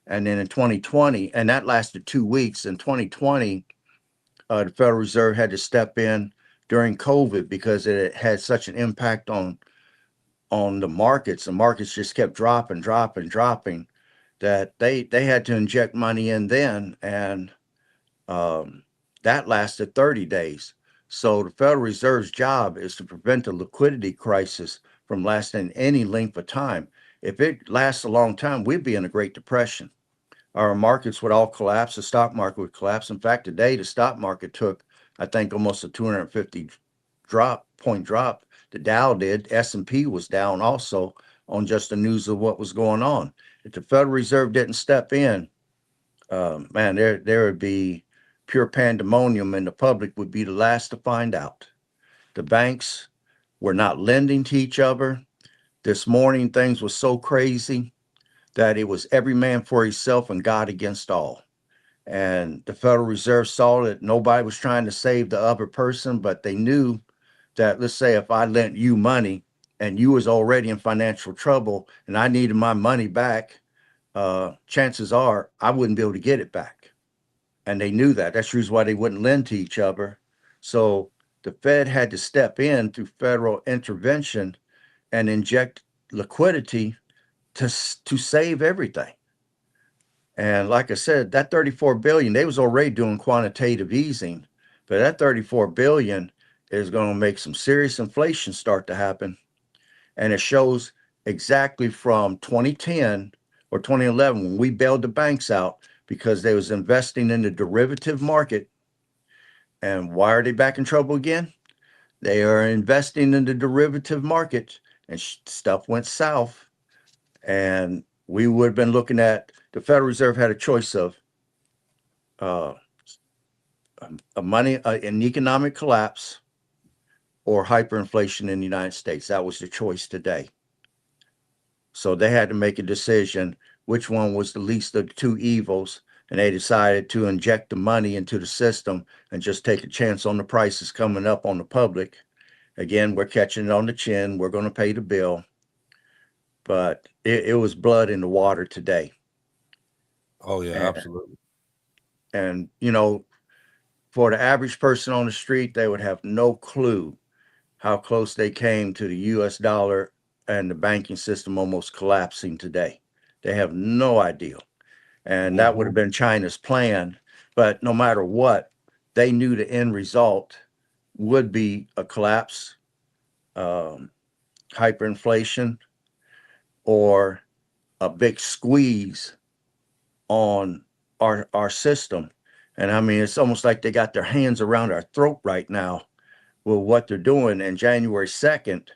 [SPEAKER 4] And then in 2020, and that lasted 2 weeks, in 2020, the Federal Reserve had to step in during COVID because it had such an impact on the markets. The markets just kept dropping that they had to inject money in then, and that lasted 30 days. So the Federal Reserve's job is to prevent a liquidity crisis from lasting any length of time. If it lasts a long time, we'd be in a Great Depression. Our markets would all collapse. The stock market would collapse. In fact, today the stock market took, I think, almost a 250 point drop. The Dow did. S&P was down also on just the news of what was going on. If the Federal Reserve didn't step in, man, there would be pure pandemonium, and the public would be the last to find out. The banks were not lending to each other. This morning, things were so crazy that it was every man for himself and God against all. And the Federal Reserve saw that nobody was trying to save the other person, but they knew that, let's say, if I lent you money and you was already in financial trouble and I needed my money back, chances are I wouldn't be able to get it back. And they knew that. That's the reason why they wouldn't lend to each other. So the Fed had to step in through federal intervention and inject liquidity to save everything. And like I said, that 34 billion, they was already doing quantitative easing, but that 34 billion is going to make some serious inflation start to happen. And it shows exactly from 2010 or 2011 when we bailed the banks out because they was investing in the derivative market. And why are they back in trouble again? They are investing in the derivative market, and stuff went south. And we would have been looking at, the Federal Reserve had a choice of an economic collapse or hyperinflation in the United States. That was the choice today. So they had to make a decision which one was the least of the two evils, and they decided to inject the money into the system and just take a chance on the prices coming up on the public. Again, we're catching it on the chin. We're going to pay the bill. But it was blood in the water today.
[SPEAKER 3] Oh, yeah, absolutely.
[SPEAKER 4] And, you know, for the average person on the street, they would have no clue how close they came to the US dollar and the banking system almost collapsing today. They have no idea. And that would have been China's plan. But no matter what, they knew the end result would be a collapse, hyperinflation, or a big squeeze on our system. And I mean, it's almost like they got their hands around our throat right now with what they're doing. And January 2nd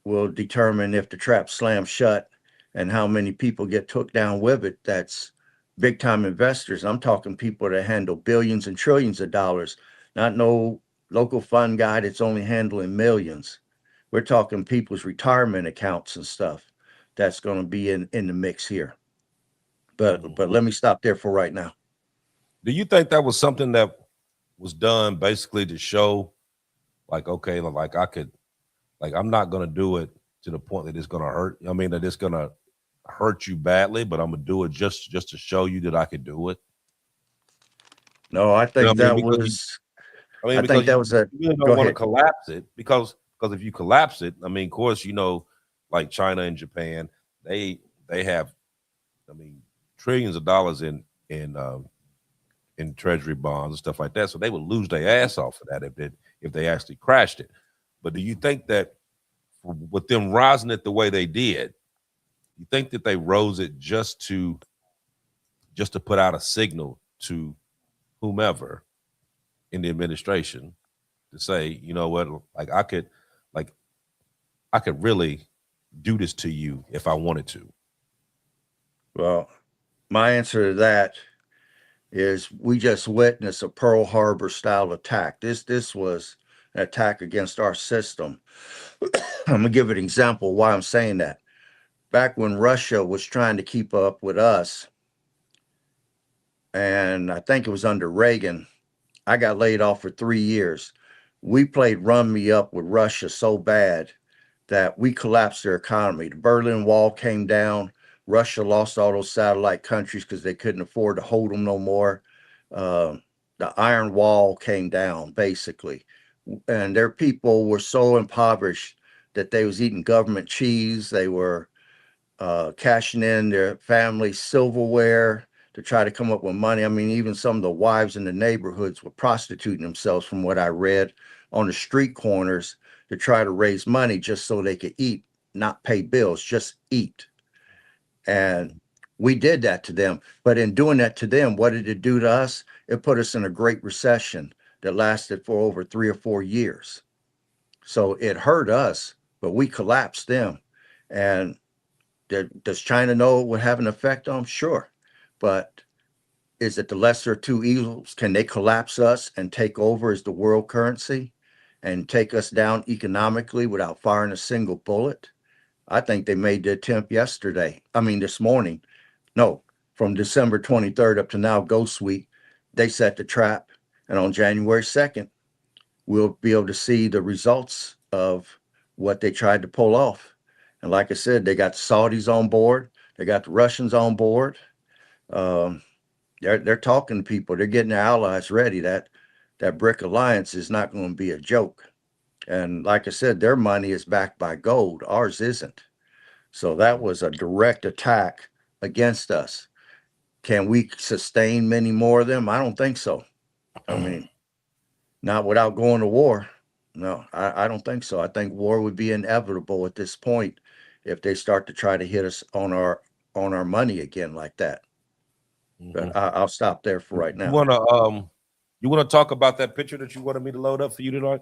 [SPEAKER 4] will determine if the trap slams shut and how many people get took down with it. That's big time investors. I'm talking people that handle billions and trillions of dollars, not no local fund guy that's only handling millions. We're talking people's retirement accounts and stuff that's going to be in the mix here. But let me stop there for right now.
[SPEAKER 3] Do you think that was something that was done basically to show, like, okay, like I could, like, I'm not going to do it to the point that it's going to hurt. I mean, that it's going to hurt you badly, but I'm gonna do it just to show you that I could do it.
[SPEAKER 4] No, I
[SPEAKER 3] You know
[SPEAKER 4] think
[SPEAKER 3] what I mean?
[SPEAKER 4] that was, I think
[SPEAKER 3] Because
[SPEAKER 4] that was a,
[SPEAKER 3] you really
[SPEAKER 4] go
[SPEAKER 3] don't want to
[SPEAKER 4] ahead.
[SPEAKER 3] collapse it because if you collapse it, I mean, of course, like China and Japan, they have, I mean, trillions of dollars in treasury bonds and stuff like that. So they would lose their ass off of that if they actually crashed it. But do you think that with them rising it the way they did, you think that they rose it just to put out a signal to whomever in the administration to say, you know what, like I could really do this to you if I wanted to.
[SPEAKER 4] Well, my answer to that is we just witnessed a Pearl Harbor style attack. This was an attack against our system. I'm gonna give an example why I'm saying that. Back when Russia was trying to keep up with us, and I think it was under Reagan, I got laid off for 3 years. We played run me up with Russia so bad that we collapsed their economy. The Berlin Wall came down. Russia lost all those satellite countries because they couldn't afford to hold them no more. Uh, the Iron Wall came down, basically. And their people were so impoverished that they was eating government cheese. They were cashing in their family silverware to try to come up with money. I mean, even some of the wives in the neighborhoods were prostituting themselves, from what I read, on the street corners to try to raise money just so they could eat, not pay bills, just eat. And we did that to them. But in doing that to them, what did it do to us? It put us in a great recession that lasted for over 3 or 4 years. So it hurt us, but we collapsed them. And does China know it would have an effect on them? Sure. But is it the lesser of two evils? Can they collapse us and take over as the world currency and take us down economically without firing a single bullet? I think they made the attempt yesterday. I mean, this morning. No, from December 23rd up to now, Ghost Week, they set the trap. And on January 2nd, we'll be able to see the results of what they tried to pull off. And like I said, they got the Saudis on board. They got the Russians on board. Um, they're talking to people. They're getting their allies ready. That BRIC alliance is not going to be a joke. And like I said, their money is backed by gold. Ours isn't. So that was a direct attack against us. Can we sustain many more of them? I don't think so. I mean, not without going to war. No, I don't think so. I think war would be inevitable at this point if they start to try to hit us on our money again like that. But I'll stop there for right
[SPEAKER 3] You
[SPEAKER 4] now.
[SPEAKER 3] wanna talk about that picture that you wanted me to load up for you tonight?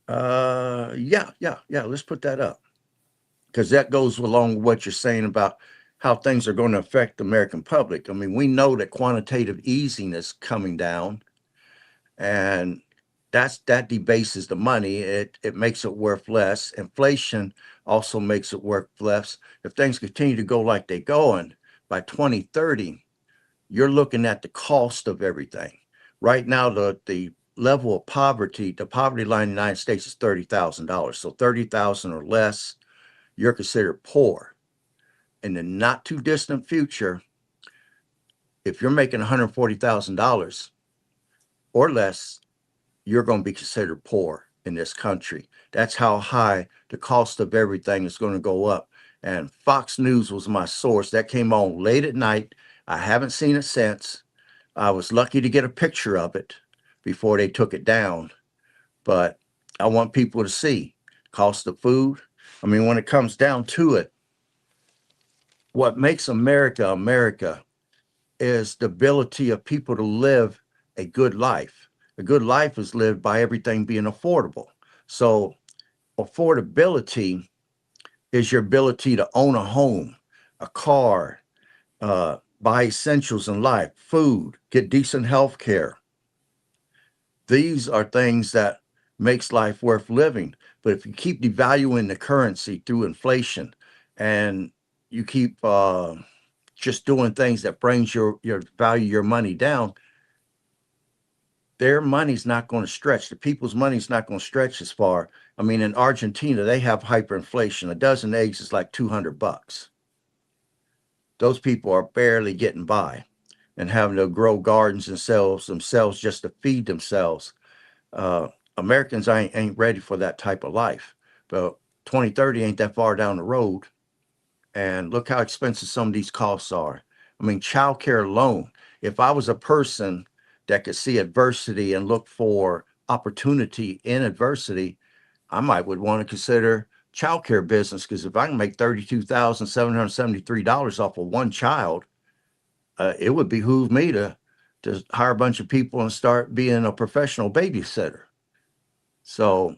[SPEAKER 4] Yeah. Let's put that up because that goes along with what you're saying about how things are going to affect the American public. I mean, we know that quantitative easing is coming down, and that debases the money. It makes it worth less. Inflation also makes it worth less. If things continue to go like they're going, by 2030, you're looking at the cost of everything. Right now, the level of poverty, the poverty line in the United States is $30,000. So 30,000 or less, you're considered poor. In the not too distant future, if you're making $140,000 or less, you're going to be considered poor in this country. That's how high the cost of everything is going to go up. And Fox News was my source. That came on late at night. I haven't seen it since. I was lucky to get a picture of it before they took it down. But I want people to see cost of food. I mean, when it comes down to it, what makes America America is the ability of people to live a good life. A good life is lived by everything being affordable. So affordability is your ability to own a home, a car, buy essentials in life, food, get decent health care. These are things that makes life worth living. But if you keep devaluing the currency through inflation and you keep just doing things that brings your value, your money down, their money's not going to stretch. The people's money's not going to stretch as far. I mean, in Argentina, they have hyperinflation. A dozen eggs is like $200. Those people are barely getting by and having to grow gardens themselves just to feed themselves. Uh, Americans ain't ready for that type of life. But 2030 ain't that far down the road. And look how expensive some of these costs are. I mean, childcare alone. If I was a person that could see adversity and look for opportunity in adversity, I might would want to consider childcare business, because if I can make $32,773 off of one child, it would behoove me to hire a bunch of people and start being a professional babysitter. So,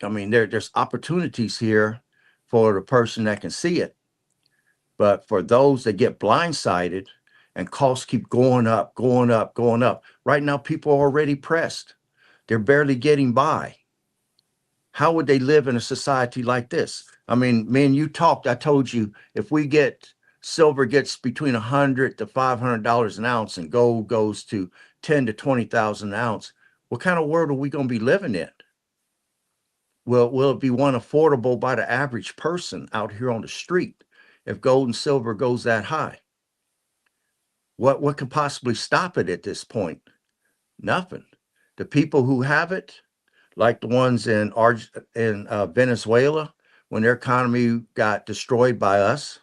[SPEAKER 4] I mean, there's opportunities here for the person that can see it. But for those that get blindsided and costs keep going up, going up, going up, right now people are already pressed. They're barely getting by. How would they live in a society like this? I mean, me and you talked. I told you if we get silver gets between $100 to $500 an ounce, and gold goes to 10 to 20,000 an ounce, what kind of world are we going to be living in? Will it be one affordable by the average person out here on the street if gold and silver goes that high? What could possibly stop it at this point? Nothing. The people who have it, like the ones in Venezuela, when their economy got destroyed by us,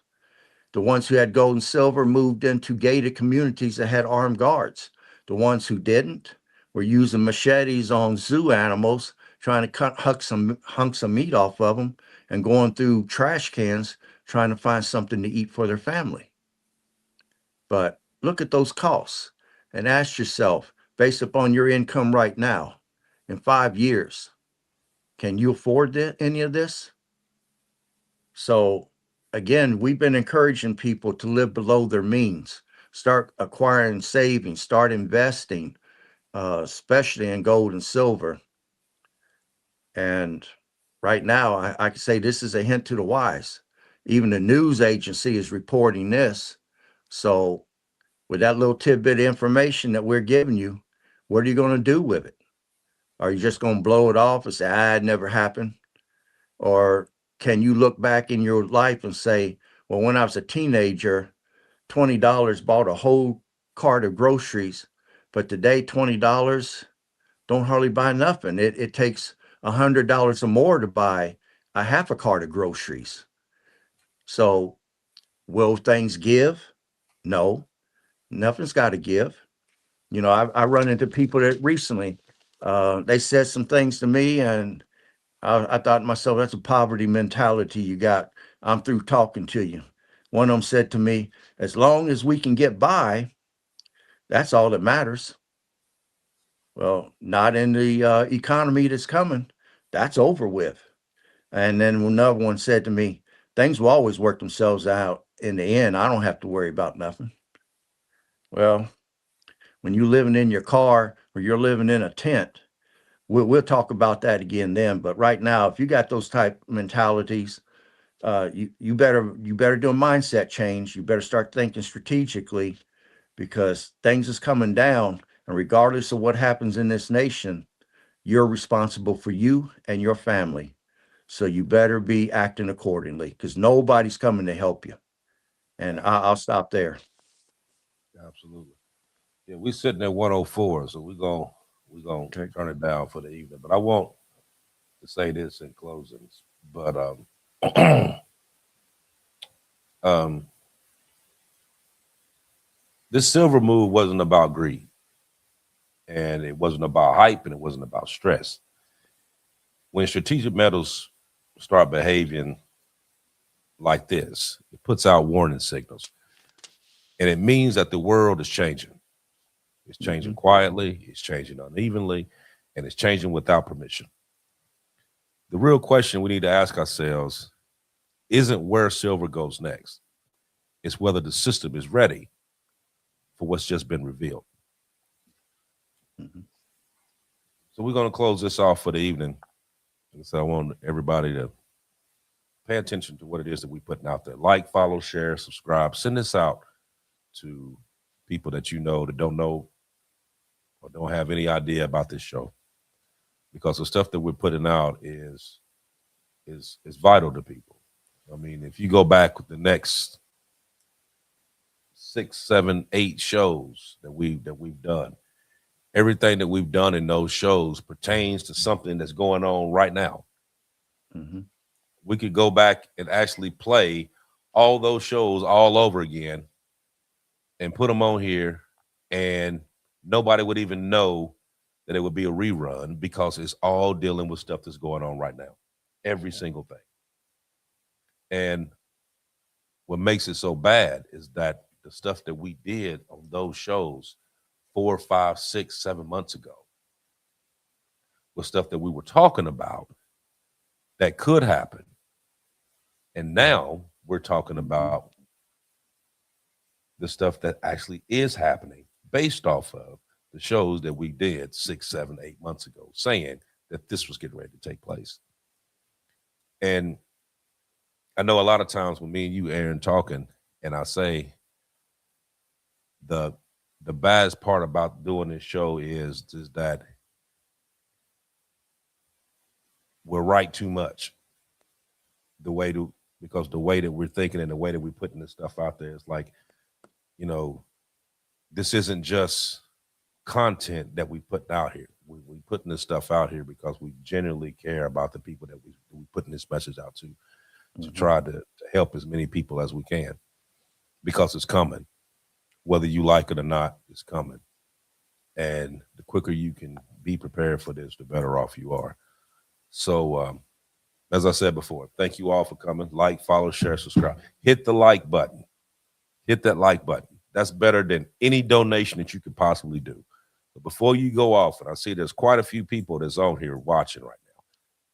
[SPEAKER 4] the ones who had gold and silver moved into gated communities that had armed guards. The ones who didn't were using machetes on zoo animals, trying to cut hunks of meat off of them, and going through trash cans trying to find something to eat for their family. But look at those costs and ask yourself, based upon your income right now, in 5 years, can you afford any of this? So again, we've been encouraging people to live below their means, start acquiring savings, start investing, especially in gold and silver. And right now, I can say this is a hint to the wise. Even the news agency is reporting this. So with that little tidbit of information that we're giving you, what are you going to do with it? Are you just going to blow it off and say, it never happened? Or can you look back in your life and say, well, when I was a teenager, $20 bought a whole cart of groceries, but today $20 don't hardly buy nothing. It takes $100 or more to buy a half a cart of groceries. So will things give? No, nothing's got to give. You know, I run into people that recently, they said some things to me, and I thought to myself, that's a poverty mentality you got. I'm through talking to you. One of them said to me, as long as we can get by, that's all that matters. Well, not in the economy that's coming. That's over with. And then another one said to me, things will always work themselves out in the end. I don't have to worry about nothing. Well, when you're living in your car or you're living in a tent, we'll talk about that again then. But right now, if you got those type mentalities, you better do a mindset change. You better start thinking strategically, because things is coming down, and regardless of what happens in this nation, you're responsible for you and your family. So you better be acting accordingly, because nobody's coming to help you. And I'll stop there.
[SPEAKER 3] Absolutely. Yeah, we're sitting at 104, so we're gonna
[SPEAKER 4] Okay.
[SPEAKER 3] turn it down for the evening. But I want to say this in closing. But um, this silver move wasn't about greed, and it wasn't about hype, and it wasn't about stress. When strategic metals start behaving like this, it puts out warning signals, and it means that the world is changing. It's changing
[SPEAKER 4] Mhm.
[SPEAKER 3] quietly, it's changing unevenly, and it's changing without permission. The real question we need to ask ourselves isn't where silver goes next. It's whether the system is ready for what's just been revealed.
[SPEAKER 4] Mhm.
[SPEAKER 3] So we're going to close this off for the evening. And so I want everybody to pay attention to what it is that we're putting out there. Like, follow, share, subscribe. Send this out to people that you know that don't know or don't have any idea about this show, because the stuff that we're putting out is vital to people. I mean, if you go back with the next 6, 7, 8 shows that we've done, everything that we've done in those shows pertains to something that's going on right now.
[SPEAKER 4] Mm-hmm.
[SPEAKER 3] We could go back and actually play all those shows all over again and put them on here, and nobody would even know that it would be a rerun, because it's all dealing with stuff that's going on right now, every single thing. And what makes it so bad is that the stuff that we did on those shows 4, 5, 6, 7 months ago was stuff that we were talking about that could happen. And now we're talking about the stuff that actually is happening based off of the shows that we did 6, 7, 8 months ago, saying that this was getting ready to take place. And I know a lot of times when me and you, Aaron, talking, and I say the baddest part about doing this show is that we're right too much. Because the way that we're thinking and the way that we're putting this stuff out there is like, you know, this isn't just content that we put out here. We putting this stuff out here because we genuinely care about the people that we putting this message out to try to help as many people as we can, because it's coming. Whether you like it or not, it's coming. And the quicker you can be prepared for this, the better off you are. So, as I said before, thank you all for coming. Like, follow, share, subscribe. Hit the like button. Hit that like button. That's better than any donation that you could possibly do. But before you go off, and I see there's quite a few people that's on here watching right now,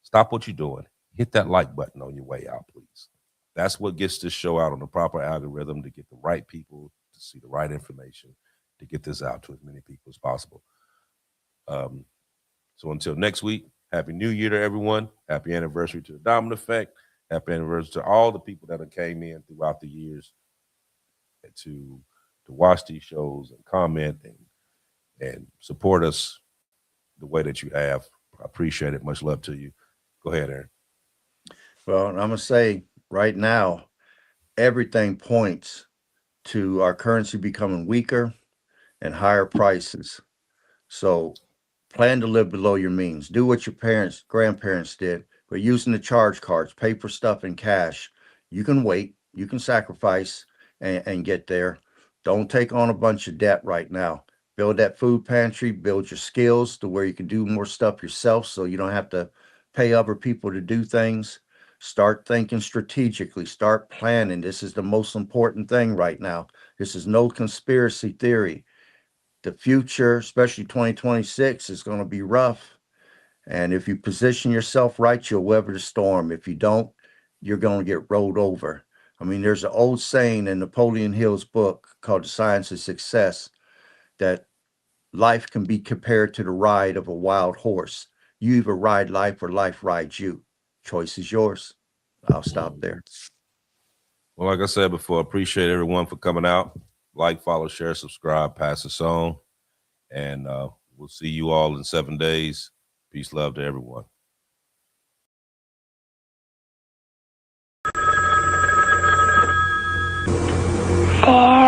[SPEAKER 3] stop what you're doing. Hit that like button on your way out, please. That's what gets this show out on the proper algorithm, to get the right people to see the right information, to get this out to as many people as possible. So until next week, Happy New Year to everyone. Happy anniversary to the Dominant Effect. Happy anniversary to all the people that have came in throughout the years to watch these shows and comment and support us the way that you have. I appreciate it. Much love to you. Go ahead, Aaron.
[SPEAKER 4] Well, I'm going to say right now, everything points to our currency becoming weaker and higher prices. So plan to live below your means. Do what your grandparents did, but using the charge cards, pay for stuff in cash. You can wait, you can sacrifice and get there. Don't take on a bunch of debt right now. Build that food pantry, build your skills to where you can do more stuff yourself so you don't have to pay other people to do things. Start thinking strategically, start planning. This is the most important thing right now. This is no conspiracy theory. The future, especially 2026, is going to be rough. And if you position yourself right, you'll weather the storm. If you don't, you're going to get rolled over. I mean, there's an old saying in Napoleon Hill's book called The Science of Success that life can be compared to the ride of a wild horse. You either ride life or life rides you. Choice is yours. I'll stop there.
[SPEAKER 3] Well, like I said before, appreciate everyone for coming out. Like, follow, share, subscribe, pass us on. And we'll see you all in 7 days. Peace, love to everyone.
[SPEAKER 2] Fair